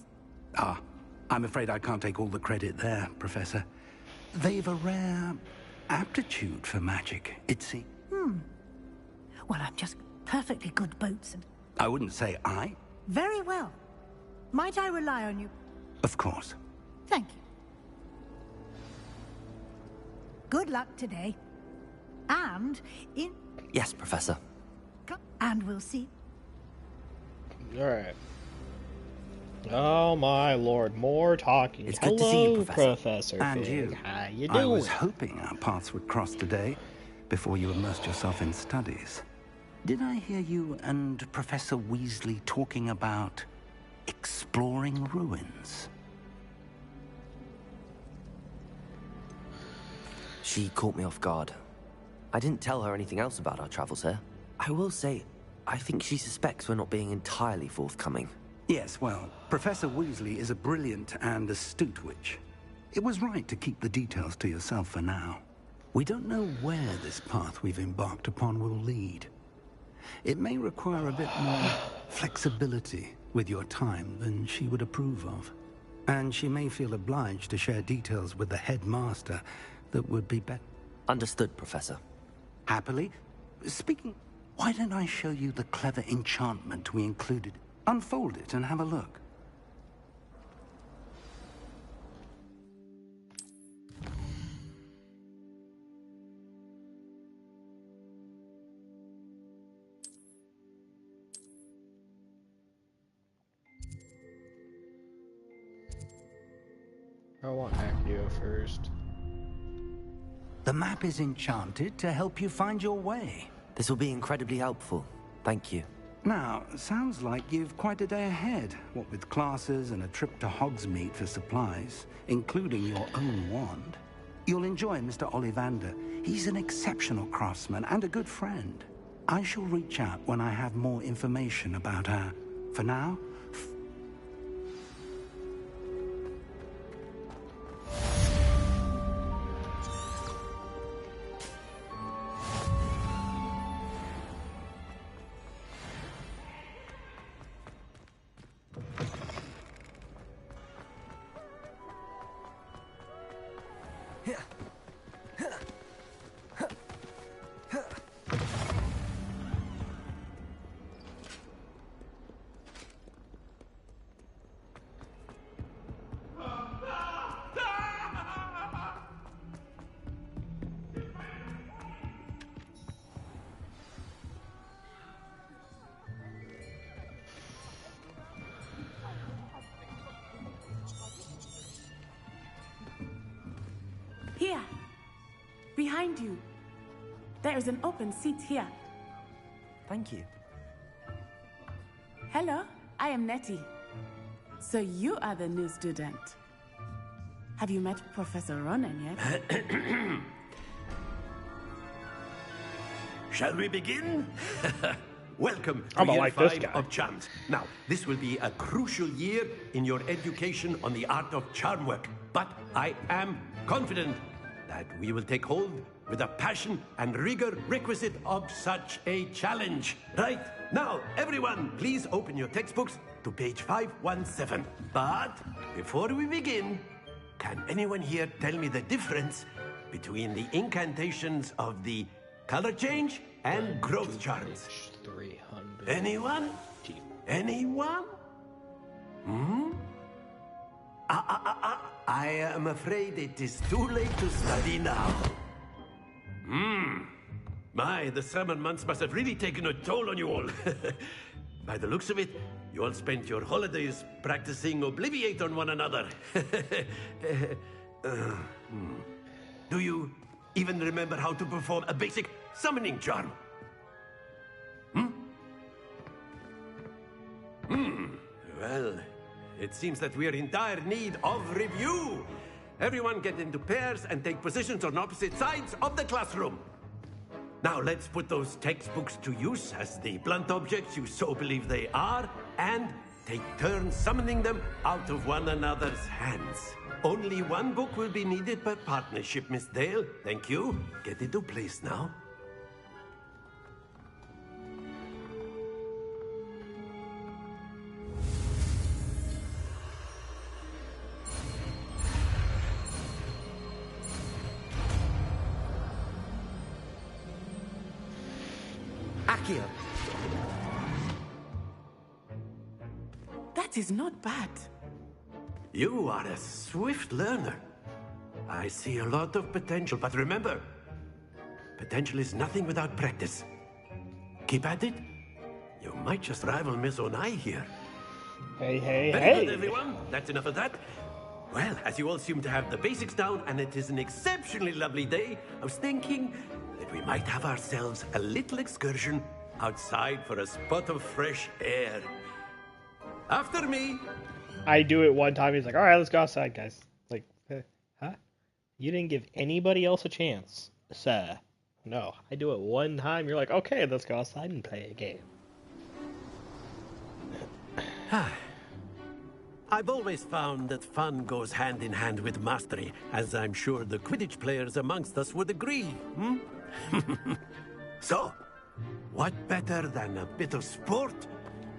I'm afraid I can't take all the credit there, Professor. They've a rare aptitude for magic, it seems. Well, I'm just perfectly good boats and... I wouldn't say I. Very well. Might I rely on you? Of course. Thank you. Good luck today. And in... Yes, Professor. And we'll see. Alright. Oh my lord, more talking. It's Hello, good to see you, Professor And Fig. you. How you doing? I was hoping our paths would cross today, before you immersed yourself in studies. Did I hear you and Professor Weasley talking about exploring ruins? She caught me off guard. I didn't tell her anything else about our travels here. I will say, I think she suspects we're not being entirely forthcoming. Yes, well, Professor Weasley is a brilliant and astute witch. It was right to keep the details to yourself for now. We don't know where this path we've embarked upon will lead. It may require a bit more flexibility with your time than she would approve of. And she may feel obliged to share details with the headmaster that would be better. Understood, Professor. Happily. Speaking, why don't I show you the clever enchantment we included? Unfold it and have a look. I want Accio first. The map is enchanted to help you find your way. This will be incredibly helpful. Thank you. Now, sounds like you've quite a day ahead, what with classes and a trip to Hogsmeade for supplies, including your own wand. You'll enjoy Mr. Ollivander. He's an exceptional craftsman and a good friend. I shall reach out when I have more information about her. For now, Here, behind you. There is an open seat here. Thank you. Hello, I am Nettie. So you are the new student. Have you met Professor Ronan yet? Shall we begin? Welcome to I'm year like this 5 guy. of Charms. Now, this will be a crucial year in your education on the art of charm work. But I am confident that we will take hold with the passion and rigor requisite of such a challenge. Right, now, everyone, please open your textbooks to page 517. But before we begin, can anyone here tell me the difference between the incantations of the color change and growth charms? 300. Anyone? Anyone? I am afraid it is too late to study now. My, the summer months must have really taken a toll on you all. By the looks of it, you all spent your holidays practicing Obliviate on one another. Do you even remember how to perform a basic summoning charm? Well, it seems that we are in dire need of review. Everyone get into pairs and take positions on opposite sides of the classroom. Now let's put those textbooks to use as the blunt objects you so believe they are, and take turns summoning them out of one another's hands. Only one book will be needed per partnership, Miss Dale. Thank you. Get into place now. Akio. That is not bad. You are a swift learner. I see a lot of potential, but remember, potential is nothing without practice. Keep at it. You might just rival Miss Onai here. Hey, hey, Very hey. good, everyone. That's enough of that. Well, as you all seem to have the basics down, and it is an exceptionally lovely day, I was thinking that we might have ourselves a little excursion outside for a spot of fresh air. After me. I do it one time. He's like, all right, let's go outside, guys. Like, huh? You didn't give anybody else a chance, sir. No, I do it one time. You're like, okay, let's go outside and play a game. I've always found that fun goes hand in hand with mastery, as I'm sure the Quidditch players amongst us would agree. So, what better than a bit of sport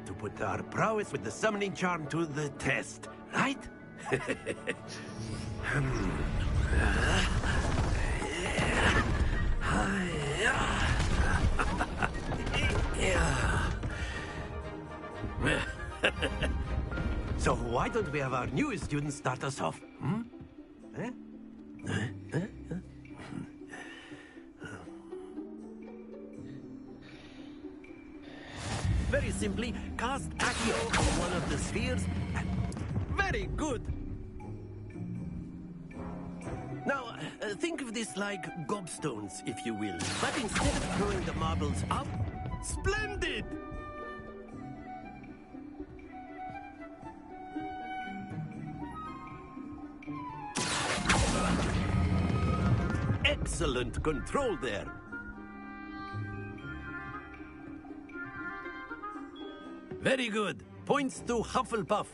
to put our prowess with the summoning charm to the test, right? So why don't we have our newest student start us off? Very simply, cast Accio on one of the spheres. Very good. Now, think of this like gobstones, if you will. But instead of throwing the marbles up, splendid! Excellent control there. Very good. Points to Hufflepuff.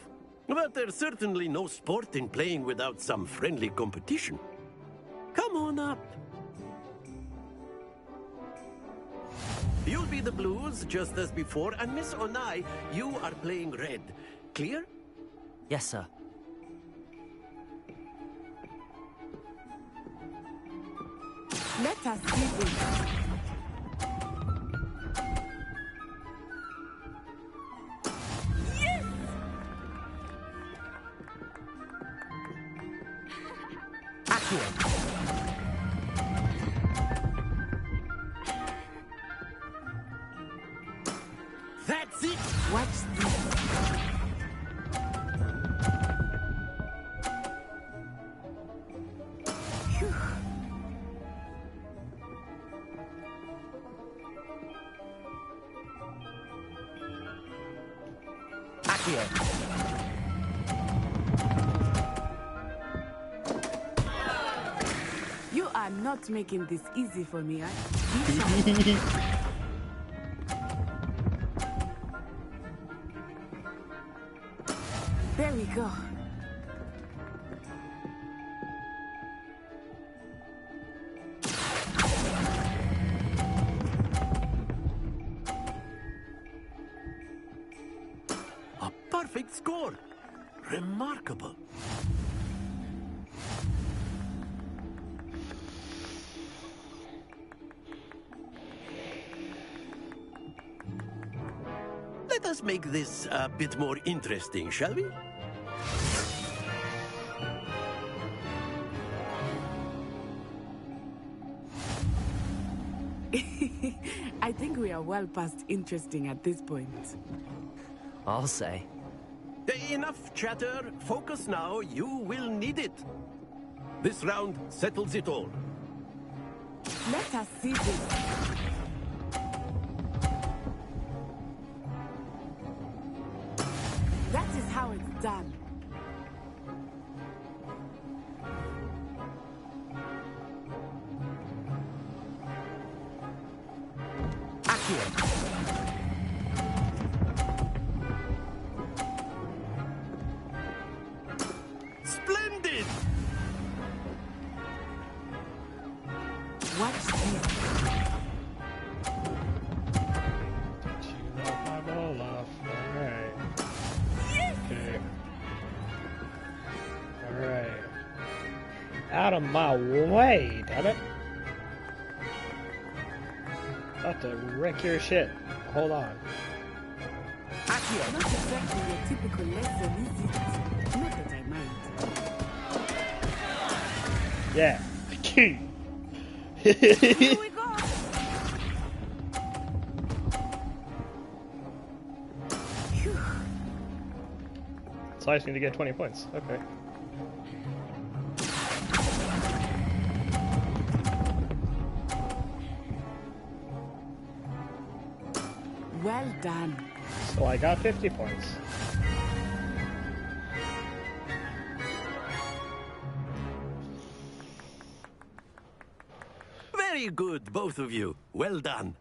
But there's certainly no sport in playing without some friendly competition. Come on up. You'll be the Blues, just as before, and Miss Onai, you are playing red. Clear? Yes, sir. Let us begin. That's it! Watch this. Accio. You are not making this easy for me, There we go. perfect score. Remarkable. Let us make this a bit more interesting, shall we? I think we are well past interesting at this point. I'll say. Enough chatter. Focus now. You will need it. This round settles it all. Let us see this. That is how it's done. Splendid! Watch this. Knock my ball off. Alright. Yes! Okay. Alright. Out of my way, damn it. About to wreck your shit. Hold on. Akio, not exactly your typical lesson, is it? Not that I mind. Yeah. Here we go. So I just need to get 20 points. Okay. Well done. So I got 50 points. Very good, both of you. Well done.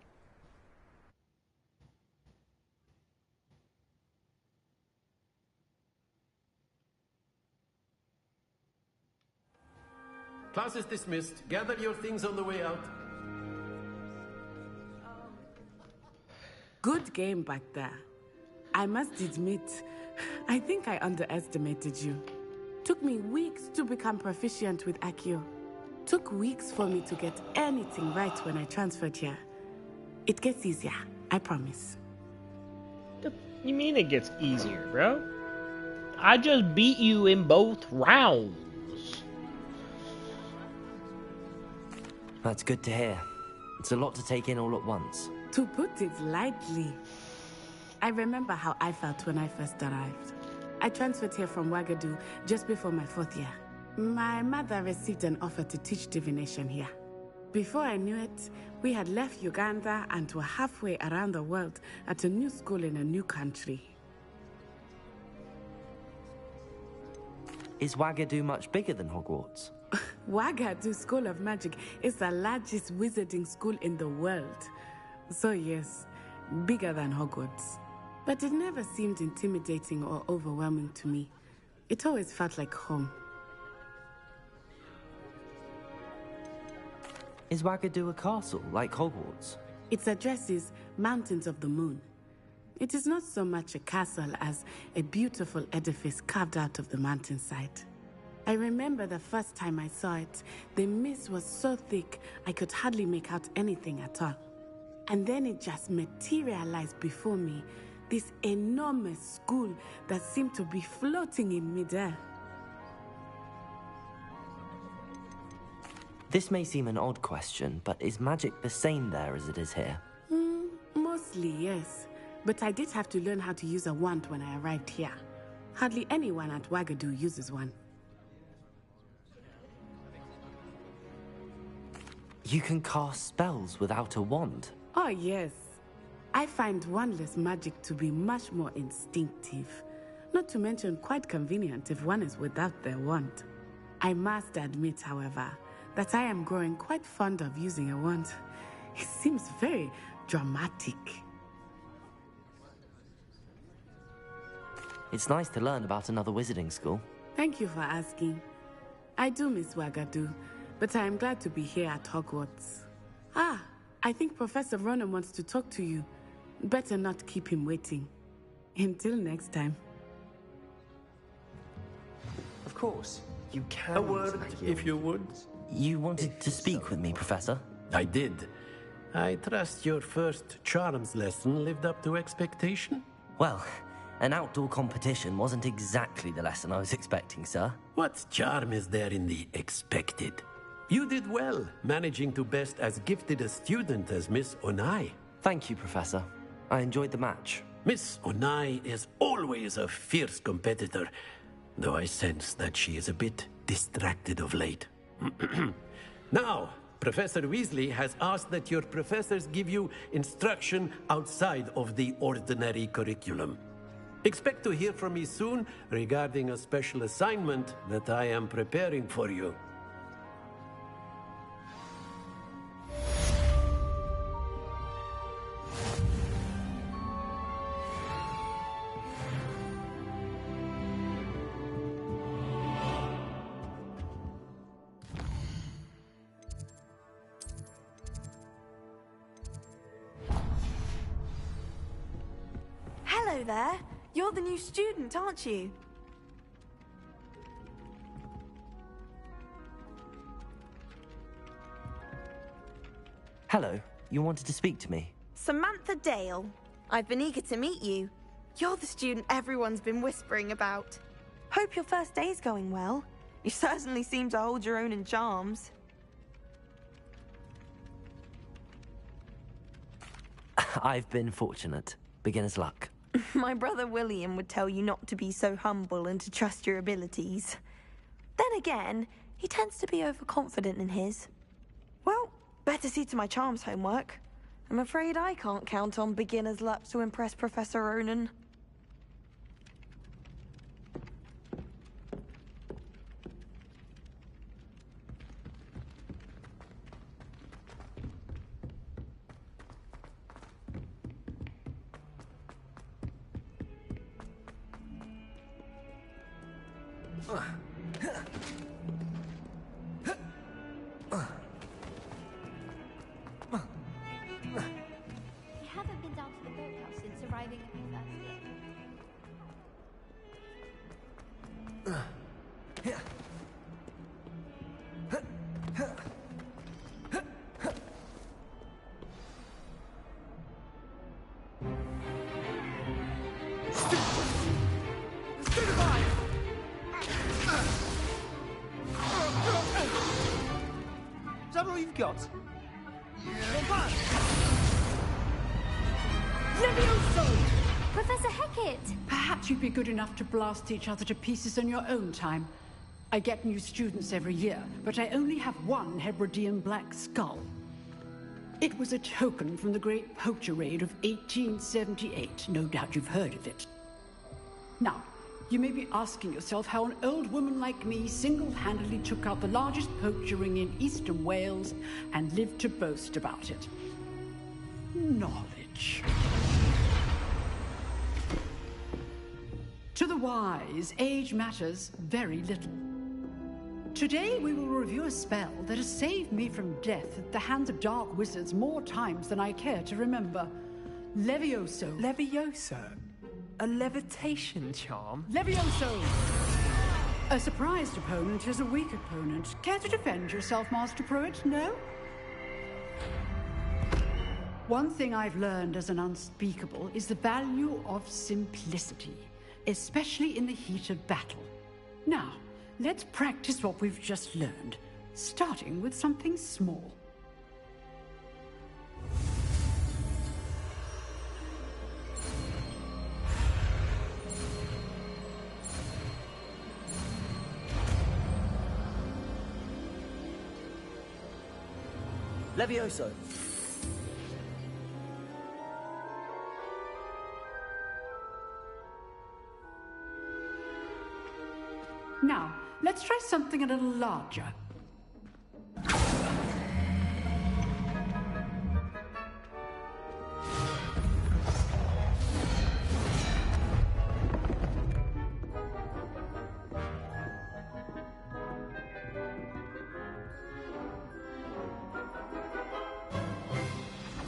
Class is dismissed. Gather your things on the way out. Good game back there. I must admit, I think I underestimated you. Took me weeks to become proficient with Akio. Took weeks for me to get anything right when I transferred here. It gets easier, I promise. You mean it gets easier, bro? I just beat you in both rounds. That's good to hear. It's a lot to take in all at once. To put it lightly, I remember how I felt when I first arrived. I transferred here from Wagadu just before my 4th year. My mother received an offer to teach divination here. Before I knew it, we had left Uganda and were halfway around the world at a new school in a new country. Is Wagadu much bigger than Hogwarts? Wagadu School of Magic is the largest wizarding school in the world. So yes, bigger than Hogwarts. But it never seemed intimidating or overwhelming to me. It always felt like home. Is Wagadu a castle, like Hogwarts? Its address is Mountains of the Moon. It is not so much a castle as a beautiful edifice carved out of the mountainside. I remember the first time I saw it, the mist was so thick I could hardly make out anything at all. And then it just materialized before me, this enormous school that seemed to be floating in midair. This may seem an odd question, but is magic the same there as it is here? Mostly, yes. But I did have to learn how to use a wand when I arrived here. Hardly anyone at Wagadu uses one. You can cast spells without a wand? Oh, yes. I find wandless magic to be much more instinctive. Not to mention quite convenient if one is without their wand. I must admit, however, that I am growing quite fond of using a wand. It seems very dramatic. It's nice to learn about another wizarding school. Thank you for asking. I do miss Wagadu, but I am glad to be here at Hogwarts. Ah, I think Professor Ronan wants to talk to you. Better not keep him waiting. Until next time. course. You can. A word, if you would. You wanted to speak with me, Professor? I did. I trust your first charms lesson lived up to expectation? Well, an outdoor competition wasn't exactly the lesson I was expecting, sir. What charm is there in the expected? You did well, managing to best as gifted a student as Miss Onai. Thank you, Professor. I enjoyed the match. Miss Onai is always a fierce competitor, though I sense that she is a bit distracted of late. Now, Professor Weasley has asked that your professors give you instruction outside of the ordinary curriculum. Expect to hear from me soon regarding a special assignment that I am preparing for you. Hello there. You're the new student, aren't you? Hello. You wanted to speak to me? Samantha Dale. I've been eager to meet you. You're the student everyone's been whispering about. Hope your first day's going well. You certainly seem to hold your own in charms. I've been fortunate. Beginner's luck. My brother William would tell you not to be so humble and to trust your abilities. Then again, he tends to be overconfident in his. Well, better see to my charms homework. I'm afraid I can't count on beginner's luck to impress Professor Ronan. You haven't been down to the boathouse since arriving at my first year. Is that all you've got? Professor Hecat! Perhaps you'd be good enough to blast each other to pieces in your own time. I get new students every year, but I only have one Hebridean black skull. It was a token from the Great Poacher Raid of 1878. No doubt you've heard of it. Now, you may be asking yourself how an old woman like me single-handedly took out the largest poacher ring in eastern Wales and lived to boast about it. Knowledge. To the wise, age matters very little. Today we will review a spell that has saved me from death at the hands of dark wizards more times than I care to remember. Levioso. Levioso? A levitation charm? Levioso! A surprised opponent is a weak opponent. Care to defend yourself, Master Pruitt? No? One thing I've learned as an unspeakable is the value of simplicity, especially in the heat of battle. Now, let's practice what we've just learned, starting with something small. Levioso. Now, let's try something a little larger.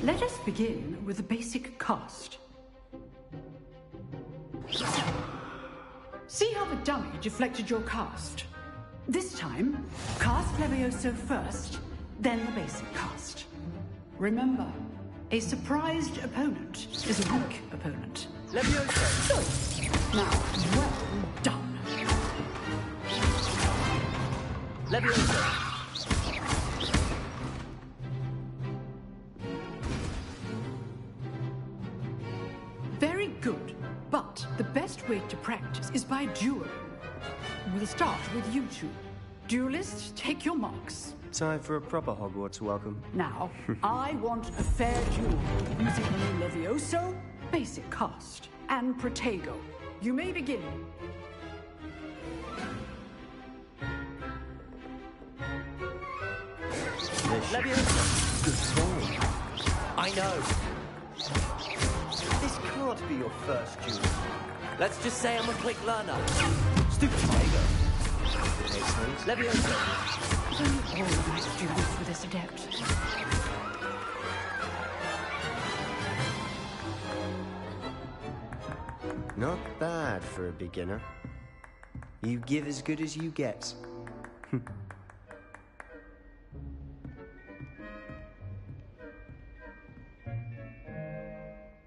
Let us begin with the basic cast. See how the dummy deflected your cast? This time, cast Levioso first, then the basic cast. Remember, a surprised opponent is a weak opponent. Levioso. Good. Now, well done. Levioso. Very good. But the best way to practice is by dueling. We'll start with you two. Duelists, take your marks. Time for a proper Hogwarts welcome. Now, I want a fair duel using Levioso, basic cast, and Protego. You may begin. Levioso. Good call. I know. This can't be your first duel. Let's just say I'm a quick learner. Stupid Tiger. Levioso. Only all of my students for this adept. Not bad for a beginner. You give as good as you get.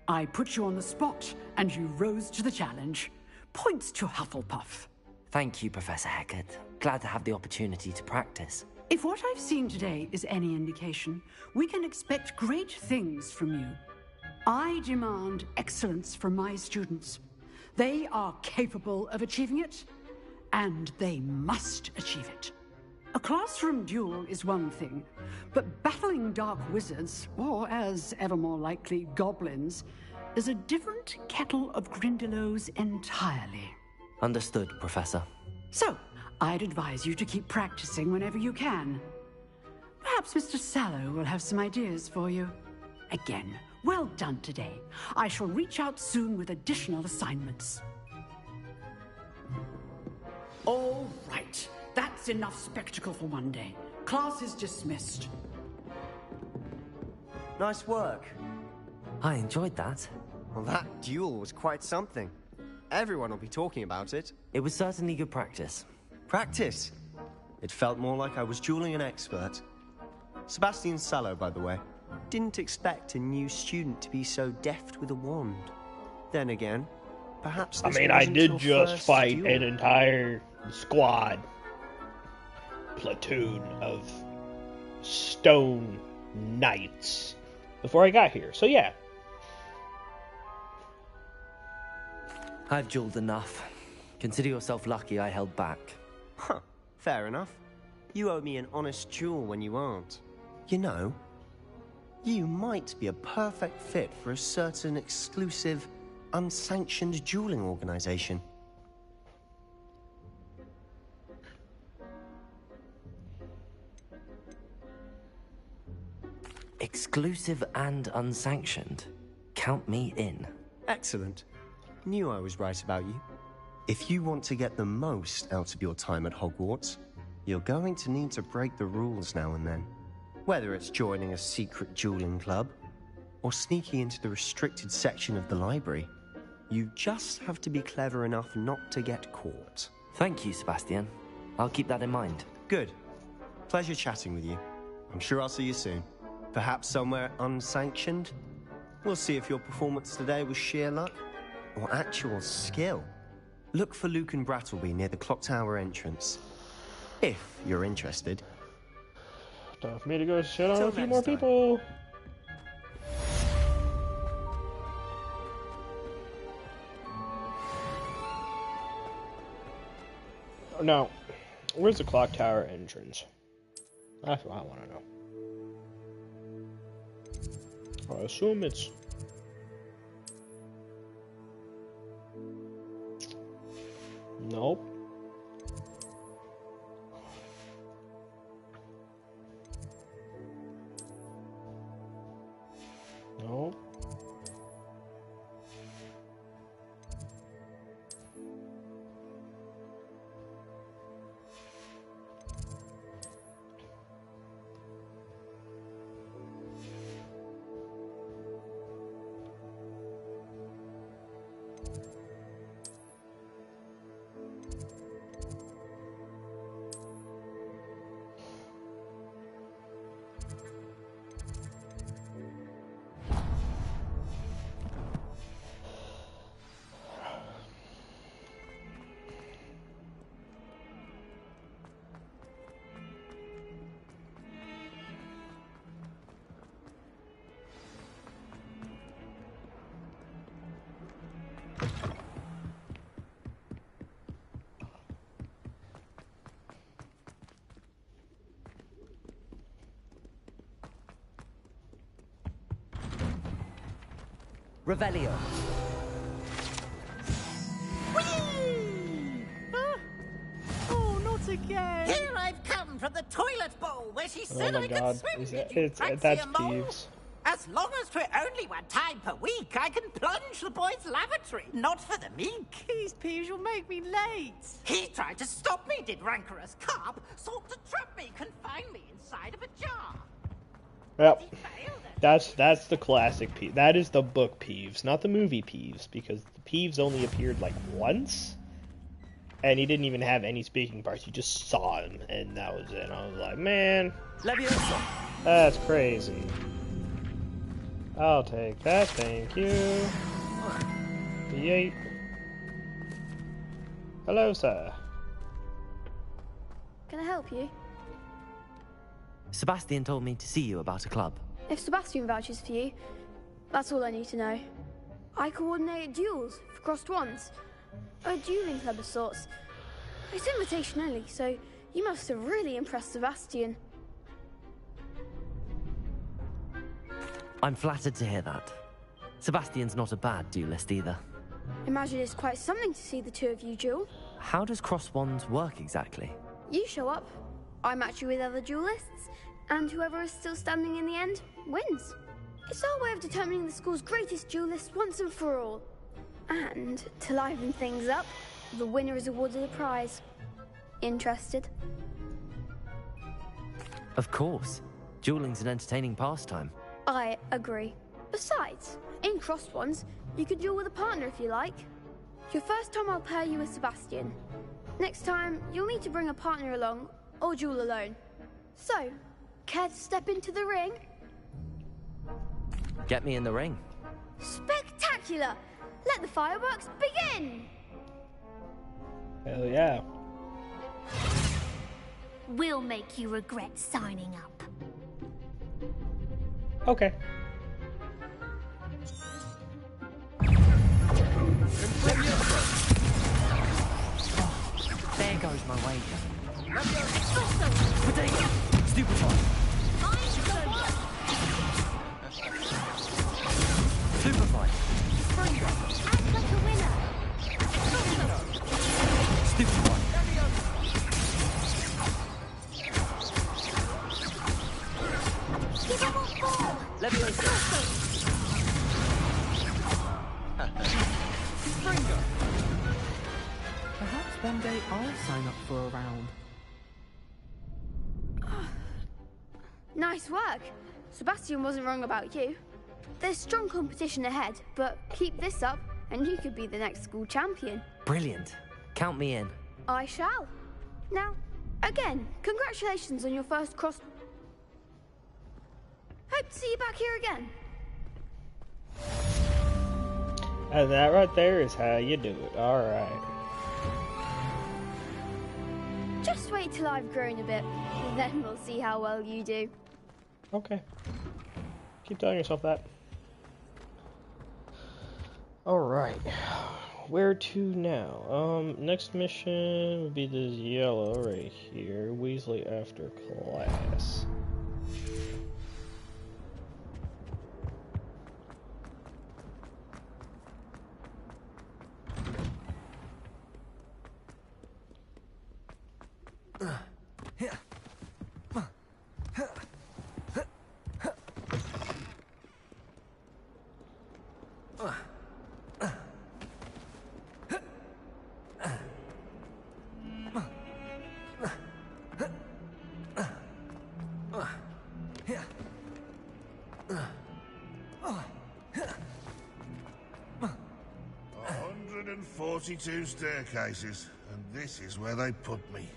I put you on the spot, and you rose to the challenge. Points to Hufflepuff. Thank you, Professor Hecat. Glad to have the opportunity to practice. If what I've seen today is any indication, we can expect great things from you. I demand excellence from my students. They are capable of achieving it, and they must achieve it. A classroom duel is one thing, but battling dark wizards, or as ever more likely, goblins, is a different kettle of Grindylows entirely. Understood, Professor. So, I'd advise you to keep practicing whenever you can. Perhaps Mr. Sallow will have some ideas for you. Again, well done today. I shall reach out soon with additional assignments. All right. That's enough spectacle for one day. Class is dismissed. Nice work. I enjoyed that. Well, that duel was quite something. Everyone will be talking about it. It was certainly good practice. Practice? It felt more like I was dueling an expert. Sebastian Sallow, by the way. Didn't expect a new student to be so deft with a wand. Then again, perhaps this I wasn't did your just first fight duel. an entire squad. Platoon of stone knights before I got here. So yeah. I've dueled enough. Consider yourself lucky I held back. Huh, fair enough. You owe me an honest duel when you aren't. You know, you might be a perfect fit for a certain exclusive, unsanctioned dueling organization. Exclusive and unsanctioned. Count me in. Excellent. Knew I was right about you. If you want to get the most out of your time at Hogwarts, you're going to need to break the rules now and then. Whether it's joining a secret dueling club, or sneaking into the restricted section of the library, you just have to be clever enough not to get caught. Thank you, Sebastian. I'll keep that in mind. Good. Pleasure chatting with you. I'm sure I'll see you soon. Perhaps somewhere unsanctioned? We'll see if your performance today was sheer luck or actual skill. Look for Luke and Brattleby near the clock tower entrance. If you're interested. Time for me to go shit on Till a few next more time. people. Now, where's the clock tower entrance? That's what I want to know. I assume it's... Nope. Nope. Revelio. Oh, not again! Here I've come from the toilet bowl where she said Oh my I God, could swim. is Did that, you it's fancy that's a mole? Peeves. As long as we're only one time per week, I can plunge the boys' lavatory. Not for the meek. These peeves will make me late. He tried to stop me, did rancorous carp. Sought to trap me, confine me inside of a jar. Yep. That's the classic Peeves. That is the book Peeves, not the movie Peeves, because the Peeves only appeared like once, and he didn't even have any speaking parts. You just saw him, and that was it. I was like, man, that's crazy. I'll take that, thank you. Yeet. Hello, sir. Can I help you? Sebastian told me to see you about a club. If Sebastian vouches for you, that's all I need to know. I coordinate duels for crossed wands. A dueling club of sorts. It's invitation only, so you must have really impressed Sebastian. I'm flattered to hear that. Sebastian's not a bad duelist either. Imagine it's quite something to see the two of you duel. How does cross wands work exactly? You show up, I match you with other duelists, and whoever is still standing in the end wins. It's our way of determining the school's greatest duelist once and for all. And to liven things up, the winner is awarded a prize. Interested? Of course. Dueling's an entertaining pastime. I agree. Besides, in crossed ones, you could duel with a partner if you like. Your first time I'll pair you with Sebastian. Next time, you'll need to bring a partner along, or duel alone. So, care to step into the ring? Get me in the ring. Spectacular! Let the fireworks begin! Hell yeah. We'll make you regret signing up. Okay. There goes my wager. Potato! Stupefy! Stupefy! Act like a winner. Stupefy! Give him a ball. Perhaps one day I'll sign up for a round. Nice work. Sebastian wasn't wrong about you. There's strong competition ahead, but keep this up and you could be the next school champion. Brilliant. Count me in. I shall. Now, again, congratulations on your first cross. Hope to see you back here again. And that right there is how you do it. Alright. Just wait till I've grown a bit, then we'll see how well you do. Okay. Keep telling yourself that. Alright. Where to now? Next mission would be this yellow right here. Weasley after class. Two staircases, and this is where they put me.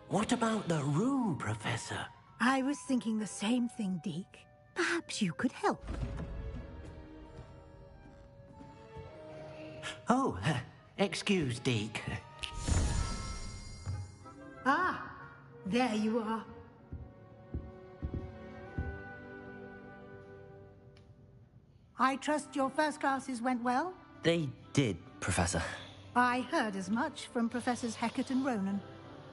What about the room, Professor? I was thinking the same thing, Deke. Perhaps you could help. Oh, excuse, Deke. Ah, there you are. I trust your first classes went well? They did, Professor. I heard as much from Professors Hecat and Ronan.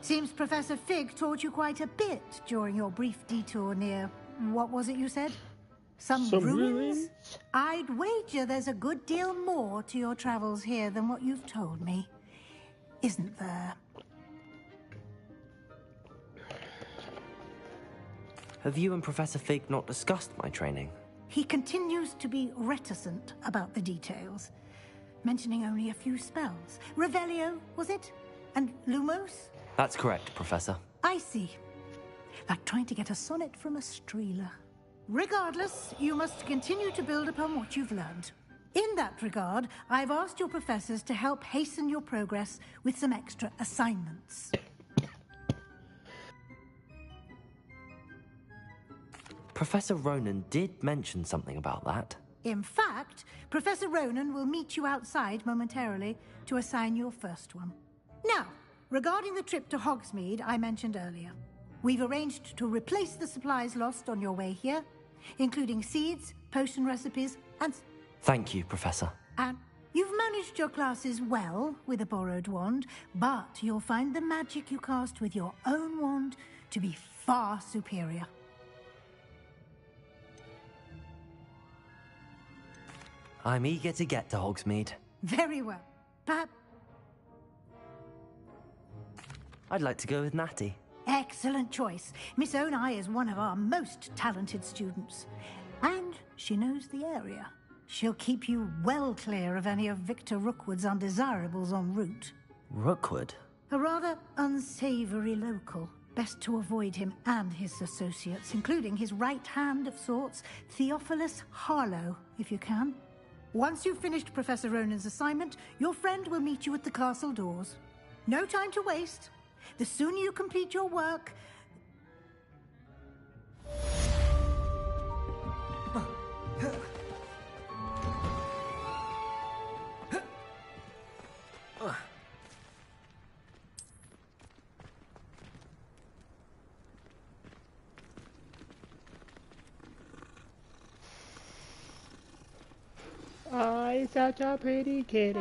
Seems Professor Fig taught you quite a bit during your brief detour near... what was it you said? Some ruins? I'd wager there's a good deal more to your travels here than what you've told me. Isn't there? Have you and Professor Fig not discussed my training? He continues to be reticent about the details, mentioning only a few spells. Revelio, was it? And Lumos? That's correct, Professor. I see. Like trying to get a sonnet from a streeler. Regardless, you must continue to build upon what you've learned. In that regard, I've asked your professors to help hasten your progress with some extra assignments. Professor Ronan did mention something about that. In fact, Professor Ronan will meet you outside momentarily to assign your first one. Now, regarding the trip to Hogsmeade I mentioned earlier, we've arranged to replace the supplies lost on your way here, including seeds, potion recipes, and... Thank you, Professor. And you've managed your classes well with a borrowed wand, but you'll find the magic you cast with your own wand to be far superior. I'm eager to get to Hogsmeade. Very well. Perhaps... I'd like to go with Natty. Excellent choice. Miss Onai is one of our most talented students. And she knows the area. She'll keep you well clear of any of Victor Rookwood's undesirables en route. Rookwood? A rather unsavory local. Best to avoid him and his associates, including his right hand of sorts, Theophilus Harlow, if you can. Once you've finished Professor Ronan's assignment, your friend will meet you at the castle doors. No time to waste. The sooner you complete your work... Oh, he's such a pretty kitty.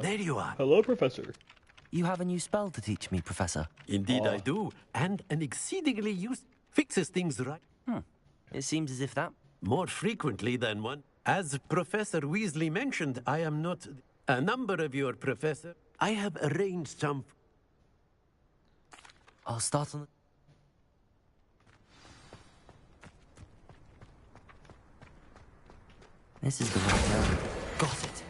There you are. Hello, Professor. You have a new spell to teach me, Professor. Indeed I do, and an exceedingly useful... fixes things right. It seems as if that... More frequently than one. As Professor Weasley mentioned, I am not... A number of your professor... I have arranged some... I'll start on the... This is the right area. Got it.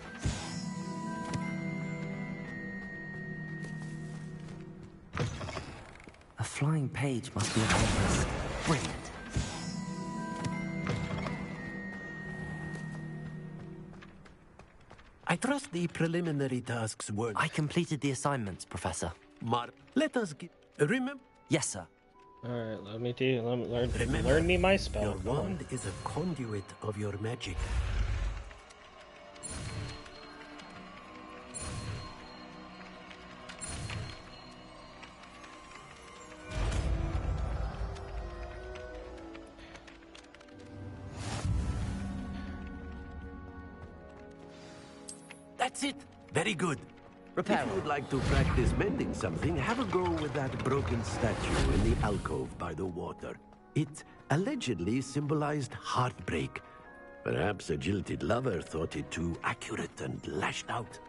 A flying page must be a compass. Brilliant. I trust the preliminary tasks were... I completed the assignments, Professor. Let us get... Remember... Yes, sir. Alright, let me learn me my spell. Your wand is a conduit of your magic. That's it. Very good. Repair. If you would like to practice mending something, have a go with that broken statue in the alcove by the water. It allegedly symbolized heartbreak. Perhaps a jilted lover thought it too accurate and lashed out.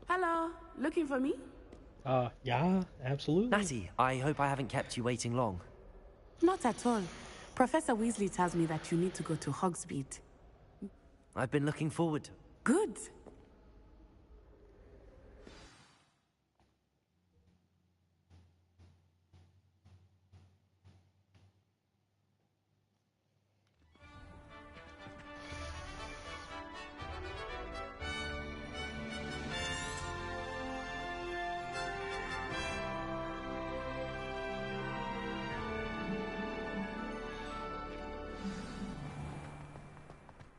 Hello, looking for me? Yeah, absolutely. Natty, I hope I haven't kept you waiting long. Not at all. Professor Weasley tells me that you need to go to Hogsmeade. I've been looking forward. Good.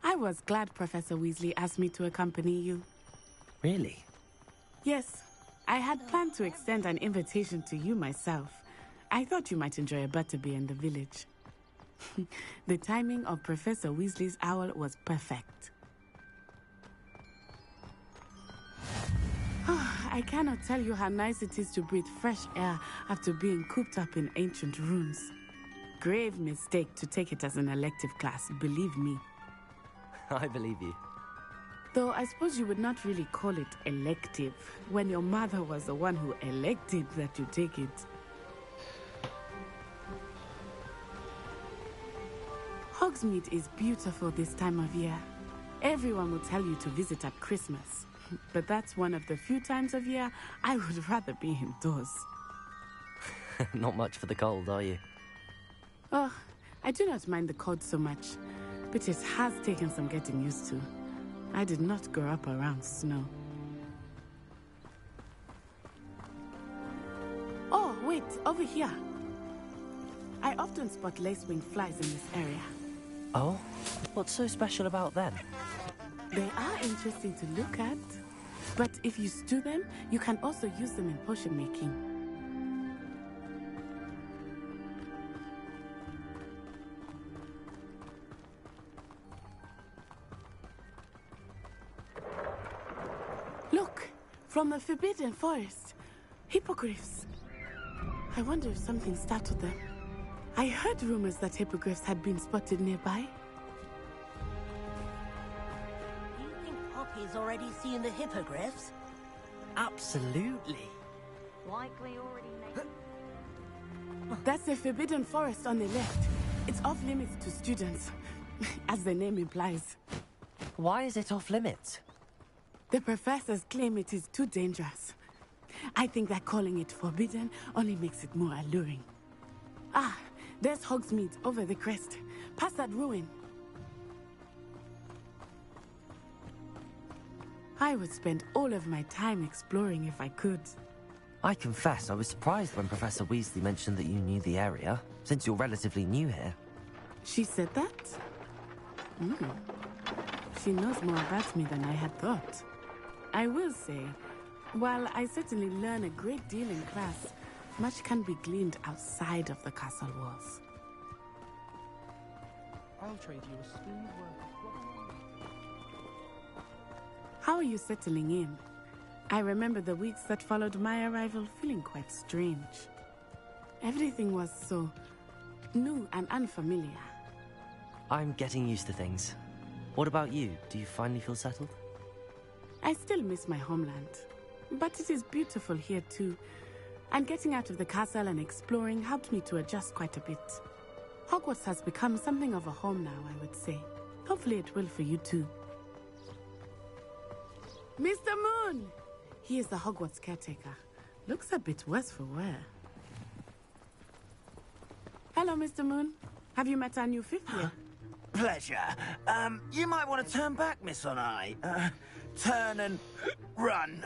I was glad Professor Weasley asked me to accompany you. Really? Yes. I had planned to extend an invitation to you myself. I thought you might enjoy a butterbeer in the village. The timing of Professor Weasley's owl was perfect. I cannot tell you how nice it is to breathe fresh air after being cooped up in ancient ruins. Grave mistake to take it as an elective class, believe me. I believe you. Though I suppose you would not really call it elective when your mother was the one who elected that you take it. Hogsmeade is beautiful this time of year. Everyone will tell you to visit at Christmas. But that's one of the few times of year I would rather be indoors. Not much for the cold, are you? Oh, I do not mind the cold so much, but it has taken some getting used to. I did not grow up around snow. Oh, wait, over here. I often spot lacewing flies in this area. Oh? What's so special about them? They are interesting to look at, but if you stew them, you can also use them in potion making. Look, from the Forbidden Forest, hippogriffs. I wonder if something startled them. I heard rumors that hippogriffs had been spotted nearby. You think Poppy's already seen the hippogriffs? Absolutely. Likely already That's the Forbidden Forest on the left. It's off limits to students, as the name implies. Why is it off limits? The professors claim it is too dangerous. I think that calling it forbidden only makes it more alluring. Ah, there's Hogsmeade over the crest. Past that ruin. I would spend all of my time exploring if I could. I confess I was surprised when Professor Weasley mentioned that you knew the area, since you're relatively new here. She said that? She knows more about me than I had thought. I will say, while I certainly learn a great deal in class, much can be gleaned outside of the castle walls. I'll trade you a smooth work. How are you settling in? I remember the weeks that followed my arrival feeling quite strange. Everything was so new and unfamiliar. I'm getting used to things. What about you? Do you finally feel settled? I still miss my homeland, but it is beautiful here too. And getting out of the castle and exploring helped me to adjust quite a bit. Hogwarts has become something of a home now, I would say. Hopefully it will for you too. Mr. Moon! He is the Hogwarts caretaker. Looks a bit worse for wear. Hello, Mr. Moon. Have you met our new fifth year? Pleasure. You might want to turn back, Miss Onai. Turn and run.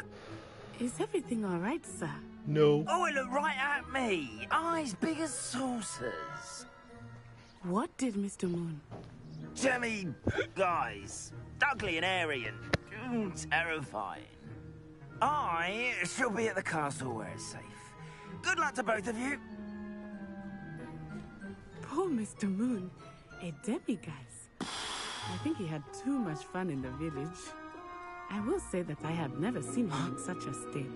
Is everything all right, sir? No. Oh, it looked right at me. Eyes big as saucers. What did Mr. Moon? Jemmy guys. Ugly and airy and terrifying. I shall be at the castle where it's safe. Good luck to both of you. Poor Mr. Moon. A demiguise. I think he had too much fun in the village. I will say that I have never seen him in such a state.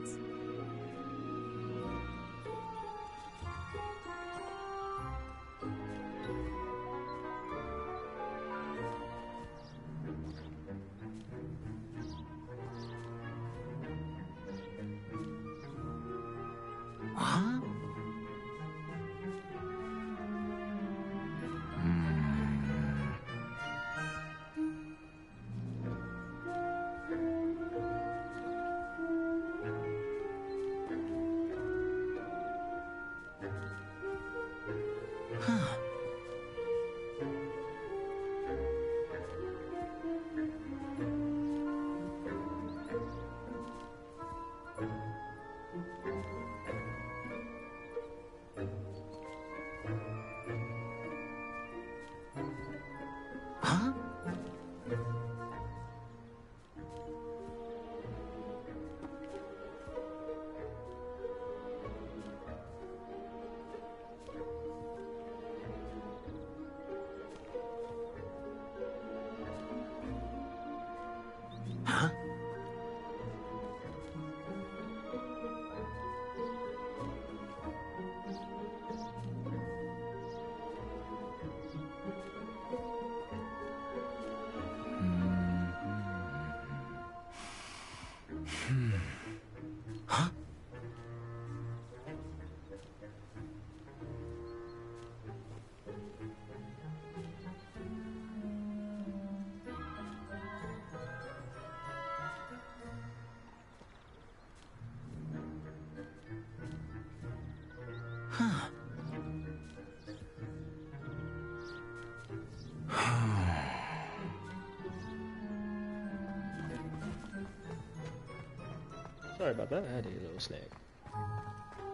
Sorry about that. I had a little snake. I'm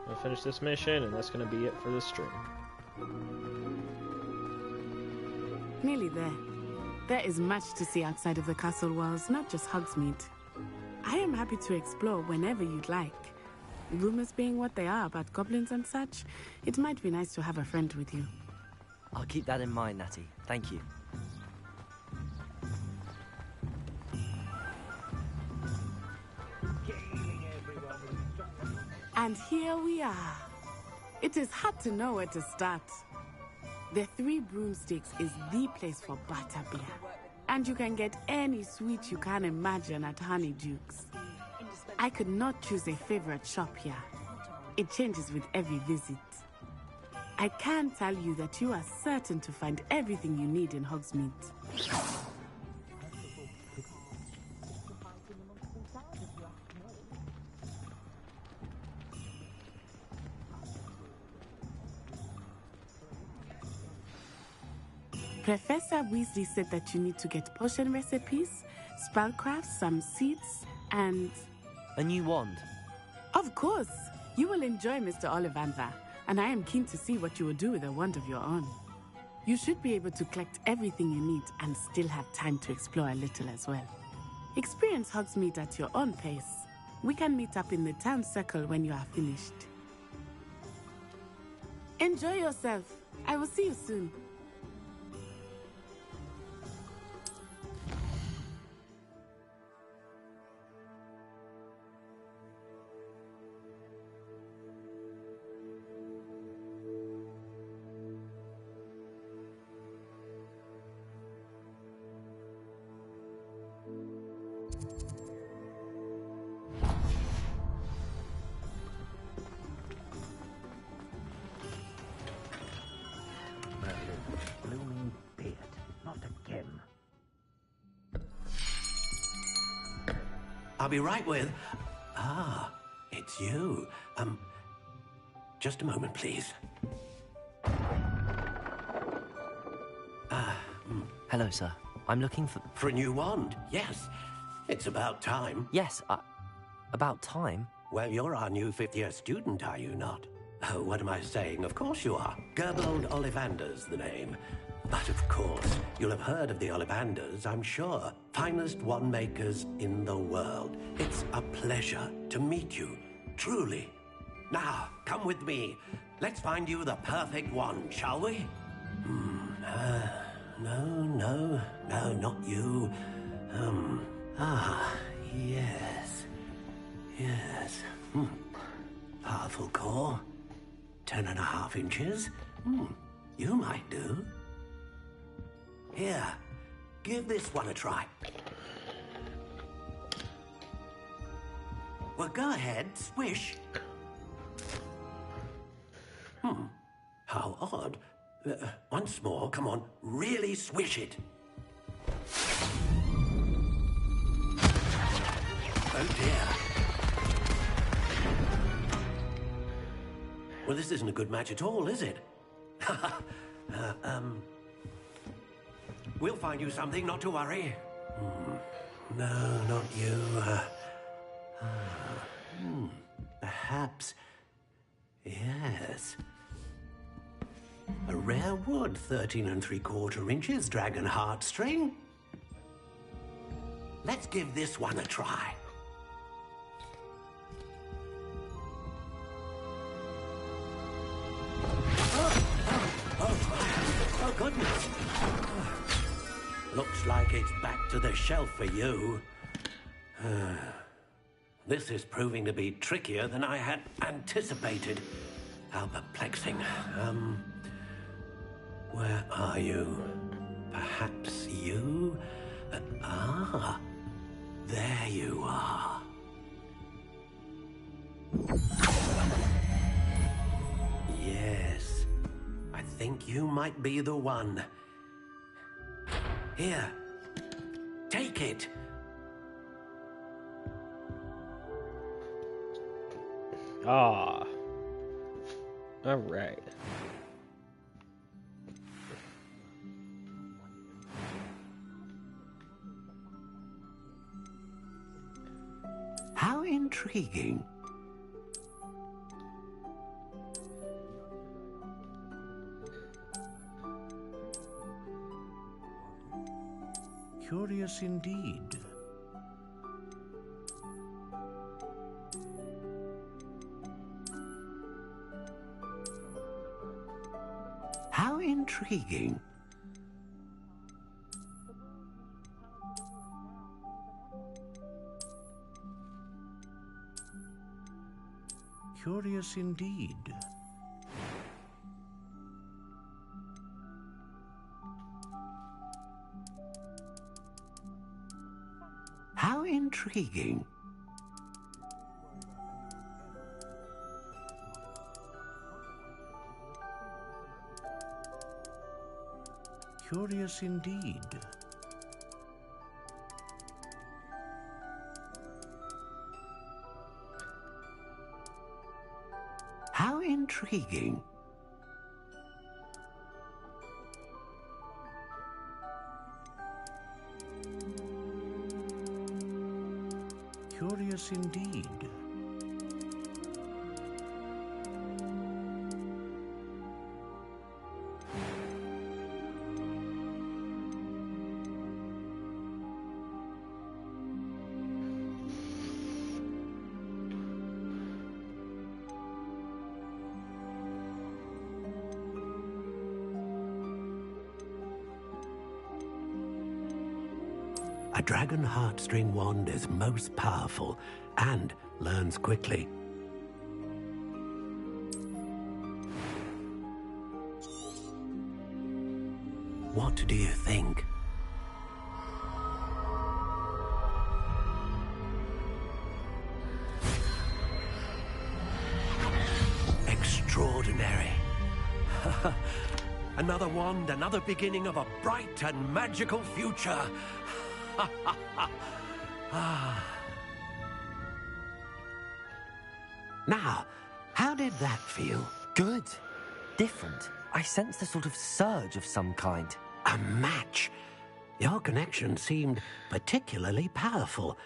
gonna finish this mission, and that's gonna be it for this stream. Nearly there. There is much to see outside of the castle walls, not just Hogsmeade. I am happy to explore whenever you'd like. Rumors being what they are about goblins and such, it might be nice to have a friend with you. I'll keep that in mind, Natty. Thank you. And here we are. It is hard to know where to start. The Three Broomsticks is the place for butterbeer. And you can get any sweet you can imagine at Honeyduke's. I could not choose a favorite shop here. It changes with every visit. I can tell you that you are certain to find everything you need in Hogsmeade. Professor Weasley said that you need to get potion recipes, spellcraft, some seeds, and... a new wand. Of course! You will enjoy Mr. Ollivander, and I am keen to see what you will do with a wand of your own. You should be able to collect everything you need and still have time to explore a little as well. Experience Hogsmeade at your own pace. We can meet up in the town circle when you are finished. Enjoy yourself. I will see you soon. Blooming beard. Not again. I'll be right with... Ah, it's you. Just a moment, please. Hello, sir. I'm looking for... For a new wand, yes. It's about time. Yes, about time? Well, you're our new fifth-year student, are you not? Oh, what am I saying? Of course you are. Gerbold Ollivander's the name. But of course, you'll have heard of the Ollivanders, I'm sure. Finest wand makers in the world. It's a pleasure to meet you, truly. Now, come with me. Let's find you the perfect wand, shall we? No, not you. Yes. Powerful core. 10.5 inches. You might do. Here, give this one a try. Well, go ahead, swish. How odd. Once more, come on, really swish it. Oh dear. Well, this isn't a good match at all, is it? We'll find you something, not to worry. No, not you. Perhaps... yes. A rare wood, 13 3/4 inches, dragon heartstring. Let's give this one a try. Oh, goodness. Looks like it's back to the shelf for you. This is proving to be trickier than I had anticipated. How perplexing. Where are you? Perhaps you? There you are. Yes, I think you might be the one. Here, take it. All right. How in intriguing. Curious indeed. How intriguing. Curious indeed. How intriguing. Curious indeed. How intriguing. Curious indeed. A dragon heartstring wand is most powerful and learns quickly. What do you think? Extraordinary. Another wand, another beginning of a bright and magical future. Now, how did that feel? Good. Different. I sensed a sort of surge of some kind. A match. Your connection seemed particularly powerful.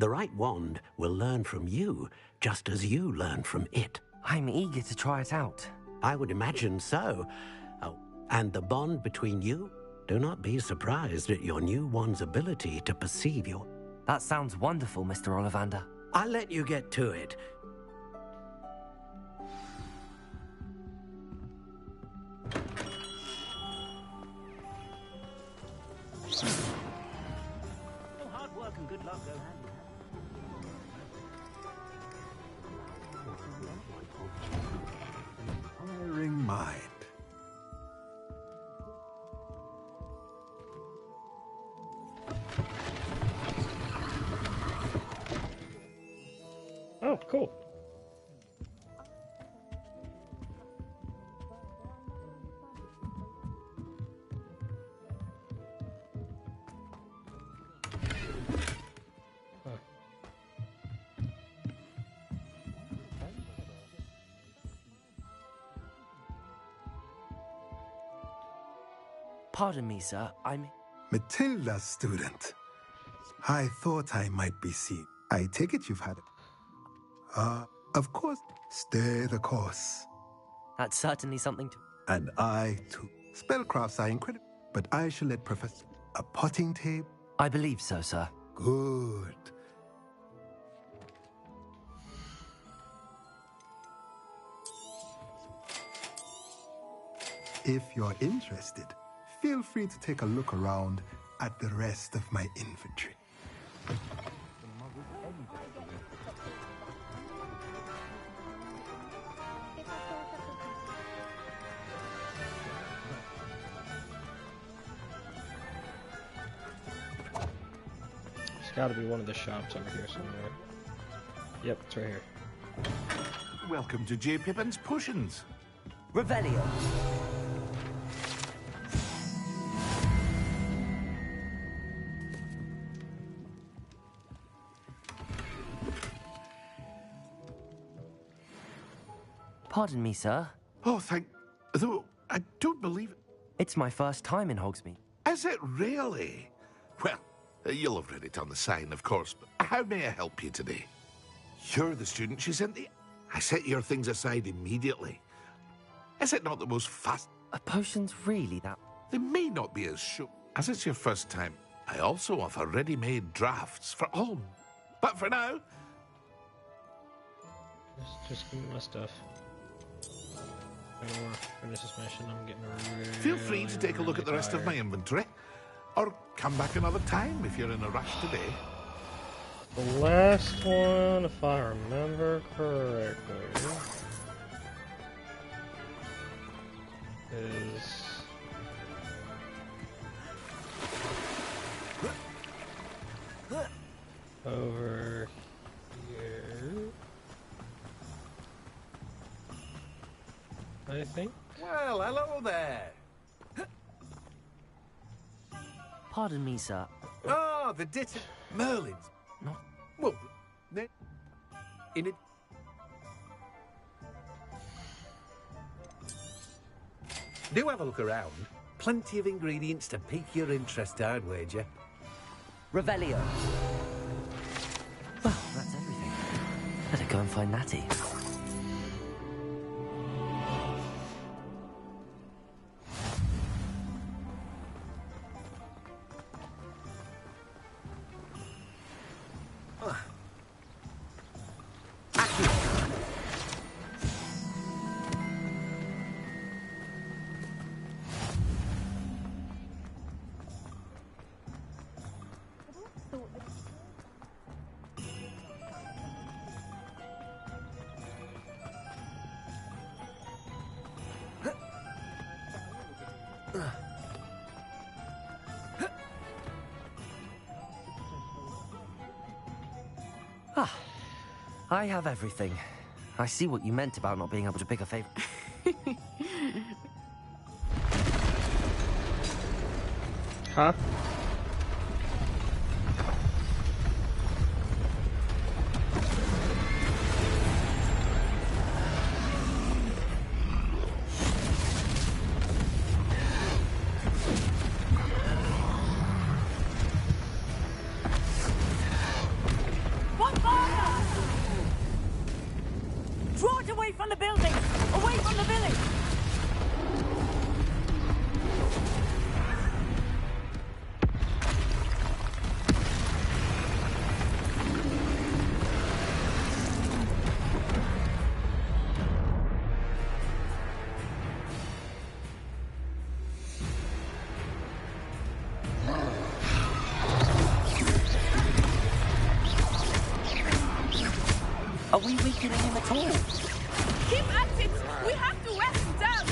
The right wand will learn from you, just as you learn from it. I'm eager to try it out. I would imagine so. Oh, and the bond between you? Do not be surprised at your new wand's ability to perceive your... That sounds wonderful, Mr. Ollivander. I'll let you get to it. Well, hard work and good luck go hand in hand. Inquiring mind. Oh, cool. Pardon me, sir. I'm... Matilda's student. I thought I might be seen. I take it you've had it. Of course, stay the course. That's certainly something to... And I, too. Spellcrafts are incredible, but I shall let Professor... A potting table? I believe so, sir. Good. If you're interested, feel free to take a look around at the rest of my inventory. It's got to be one of the shops over here somewhere. Yep, it's right here. Welcome to J. Pippin's Potions. Revelio. Pardon me, sir. Oh, though, I don't believe it. It's my first time in Hogsmeade. Is it really? Well, you'll have read it on the sign, of course, but how may I help you today? You're the student she sent the... I set your things aside immediately. Is it not the most fast... Are potions really that... They may not be as sure. As it's your first time, I also offer ready-made drafts for all. But for now... Just give me my stuff. Or finish this mission, I'm getting really, Feel free to take a look at the rest of my inventory. Or come back another time if you're in a rush today. The last one, if I remember correctly, is... over here, I think. Well, hello there. Pardon me, sir. Oh, the Merlin's. No. Well, in it. Do have a look around. Plenty of ingredients to pique your interest, I'd wager. Revelio. Well, that's everything. Better go and find Natty. I have everything. I see what you meant about not being able to pick a favorite. Huh? Are we weakening him at all? Keep at it! We have to wear him down!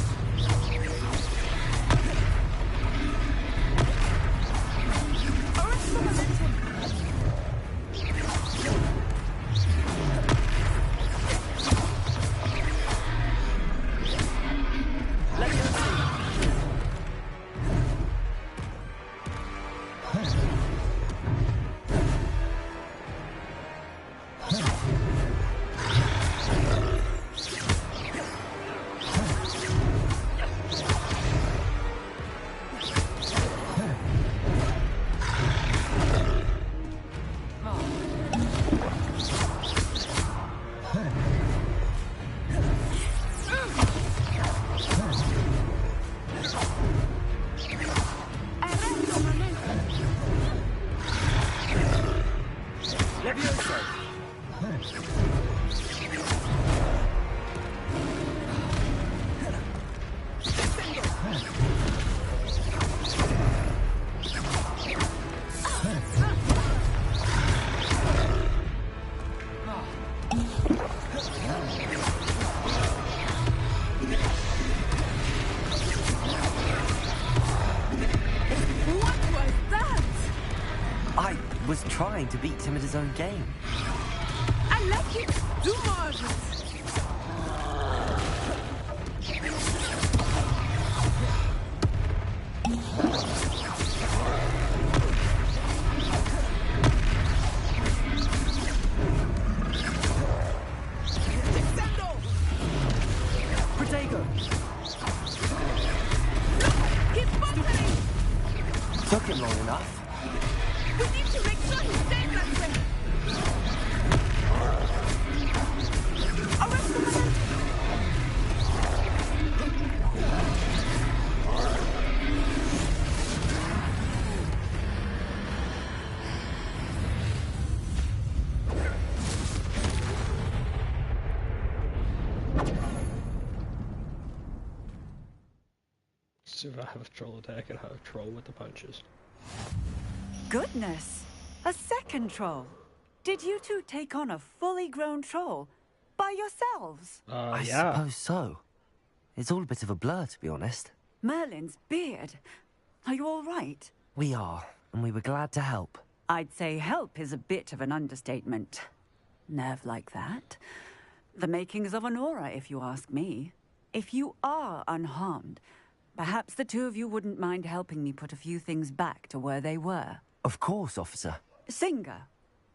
Arrest the momentum! Let's go see. Trying to beat him at his own game. I like it. Do more of it. Protego. Keep bumping. Took him long enough. We need to make sure he stays that way. Survive a troll attack and have a troll with the punches. Goodness! A second troll! Did you two take on a fully grown troll? By yourselves? I yeah. suppose so. It's all a bit of a blur, to be honest. Merlin's beard. Are you all right? We are, and we were glad to help. I'd say help is a bit of an understatement. Nerve like that. The makings of an aura, if you ask me. If you are unharmed, perhaps the two of you wouldn't mind helping me put a few things back to where they were. Of course, officer. Singer.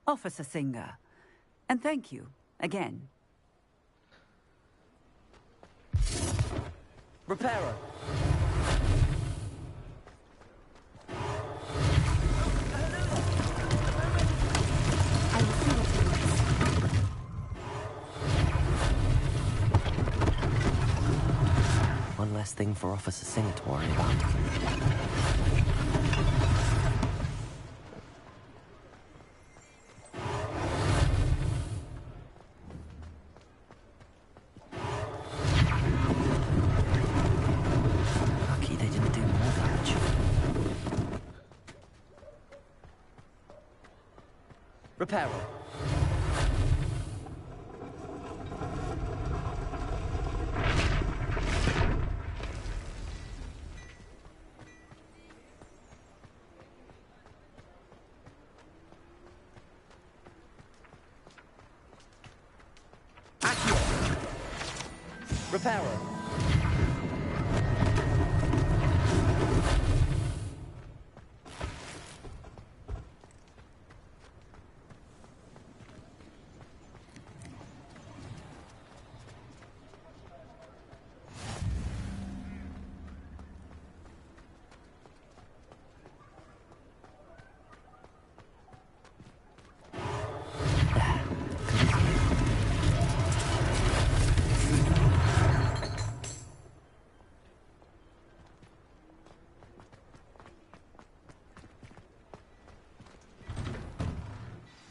Officer Singer. And thank you, again. Repairer. One less thing for Officer Singer to worry about. Lucky they didn't do more damage. Repairer. Repairer.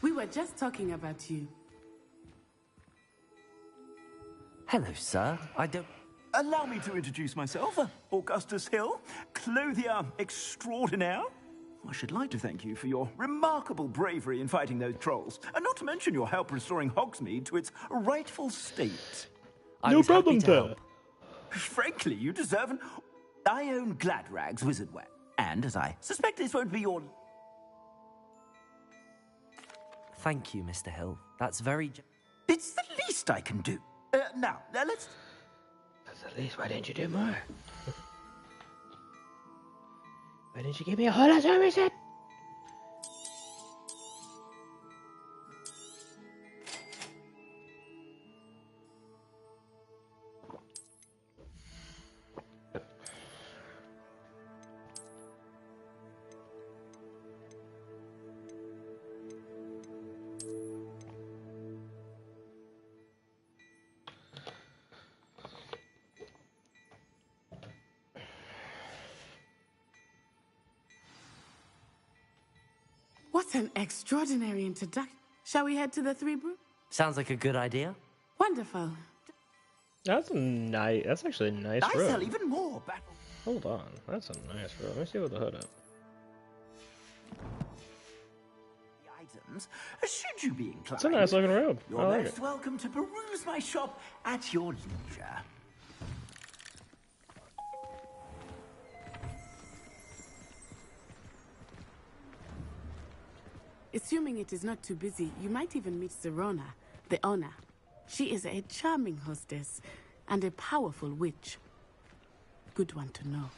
We were just talking about you. Hello, sir. I don't... Allow me to introduce myself, Augustus Hill, clothier extraordinaire. I should like to thank you for your remarkable bravery in fighting those trolls, and not to mention your help restoring Hogsmeade to its rightful state. No problem, sir. Frankly, you deserve an... I own Gladrag's Wizardwear, and as I suspect this won't be your... Thank you, Mr. Hill. That's very... It's the least I can do. Now, let's... That's the least. Why didn't you do more? Why didn't you give me a whole lot of reset? What an extraordinary introduction. Shall we head to the Three Brew? Sounds like a good idea. Wonderful. That's a nice. That's actually a nice I room. sell even more battle. Hold on, that's a nice room. Let me see what the hood is. Items, should you be inclined. It's a nice looking room. I You're like most it. welcome to peruse my shop at your leisure. Assuming it is not too busy, you might even meet Serona, the owner. She is a charming hostess and a powerful witch. Good one to know.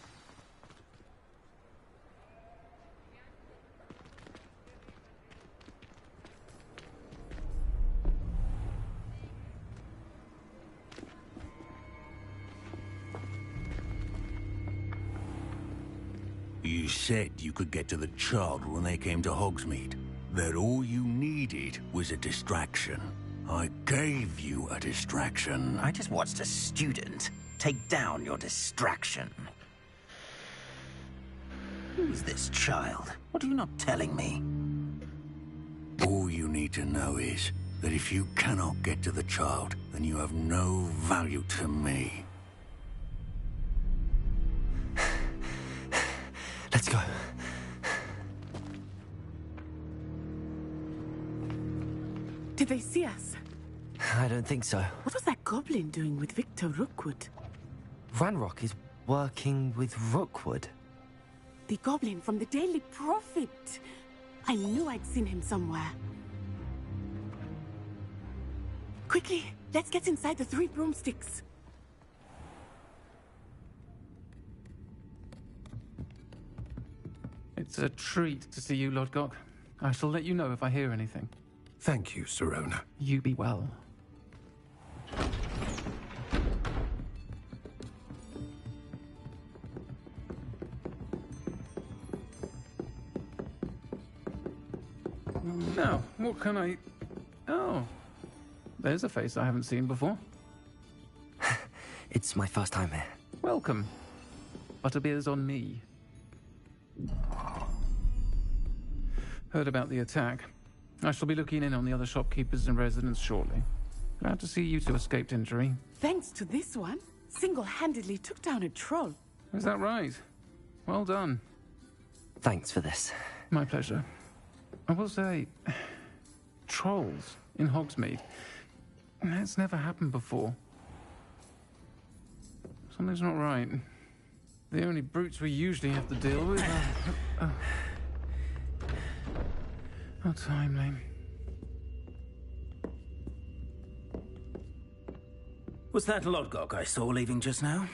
You said you could get to the child when they came to Hogsmeade. That all you needed was a distraction. I gave you a distraction. I just watched a student take down your distraction. Who's this child? What are you not telling me? All you need to know is that if you cannot get to the child, then you have no value to me. Let's go. Did they see us? I don't think so. What was that goblin doing with Victor Rookwood? Ranrock is working with Rookwood. The goblin from the Daily Prophet. I knew I'd seen him somewhere. Quickly, let's get inside the 3 broomsticks. It's a treat to see you, Lodgok. I shall let you know if I hear anything. Thank you, Sirona. You be well. Now, what can I... Oh, there's a face I haven't seen before. It's my first time here. Welcome. Butterbeer's on me. Heard about the attack. I shall be looking in on the other shopkeepers and residents shortly. Glad to see you two escaped injury. Thanks to this one, single-handedly took down a troll. Is that right? Well done. Thanks for this. My pleasure. I will say, trolls in Hogsmeade. That's never happened before. Something's not right. The only brutes we usually have to deal with are timely. Was that Lodgok I saw leaving just now?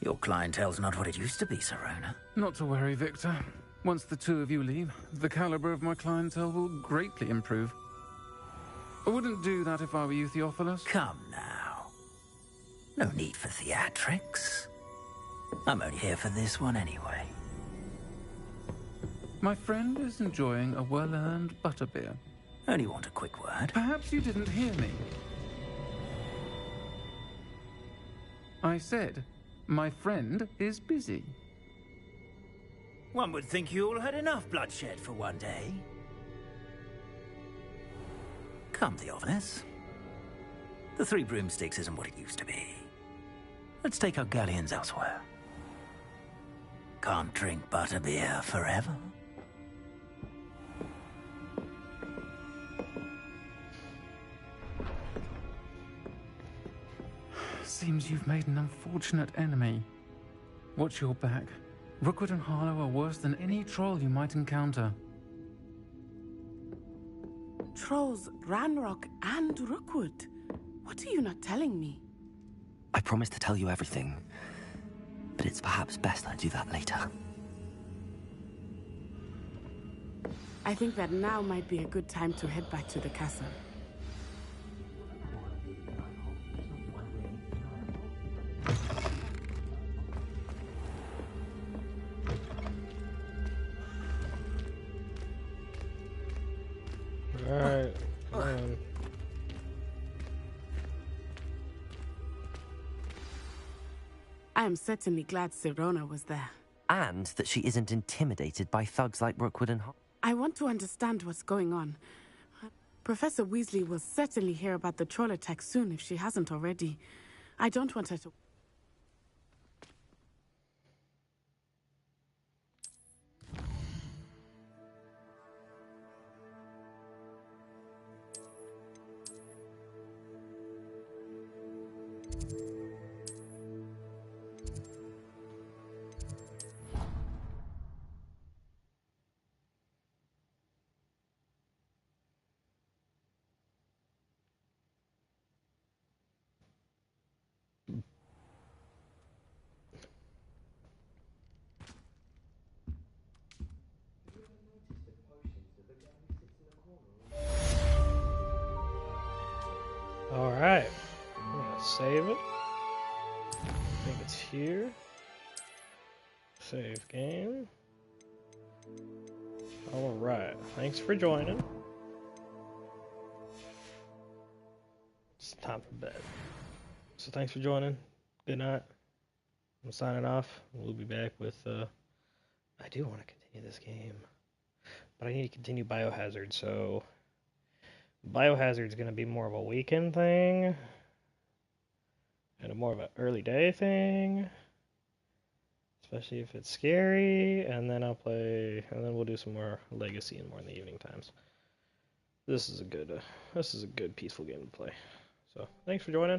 Your clientele's not what it used to be, Sirona. Not to worry, Victor. Once the two of you leave, the caliber of my clientele will greatly improve. I wouldn't do that if I were you, Theophilus. Come now. No need for theatrics. I'm only here for this one anyway. My friend is enjoying a well-earned butterbeer. Only want a quick word. Perhaps you didn't hear me. I said, my friend is busy. One would think you all had enough bloodshed for one day. Come, Theophilus. The 3 broomsticks isn't what it used to be. Let's take our galleons elsewhere. Can't drink butterbeer forever. Seems you've made an unfortunate enemy. Watch your back. Rookwood and Harlow are worse than any troll you might encounter. Trolls, Ranrock, and Rookwood. What are you not telling me? I promise to tell you everything, but it's perhaps best I do that later. I think that now might be a good time to head back to the castle. Alright, come on. I am certainly glad Sirona was there. And that she isn't intimidated by thugs like Rookwood and Harlow. I want to understand what's going on. Professor Weasley will certainly hear about the troll attack soon if she hasn't already. I don't want her to... Alright. I'm gonna save it. I think it's here. Save game. Alright. Thanks for joining. It's time for bed. So thanks for joining. Good night. I'm signing off. We'll be back with I do want to continue this game. But I need to continue Biohazard, so Biohazard's going to be more of a weekend thing and a more of an early day thing, Especially if it's scary, and then I'll play, and then we'll do some more Legacy and more in the evening times. This is a good peaceful game to play. So, thanks for joining.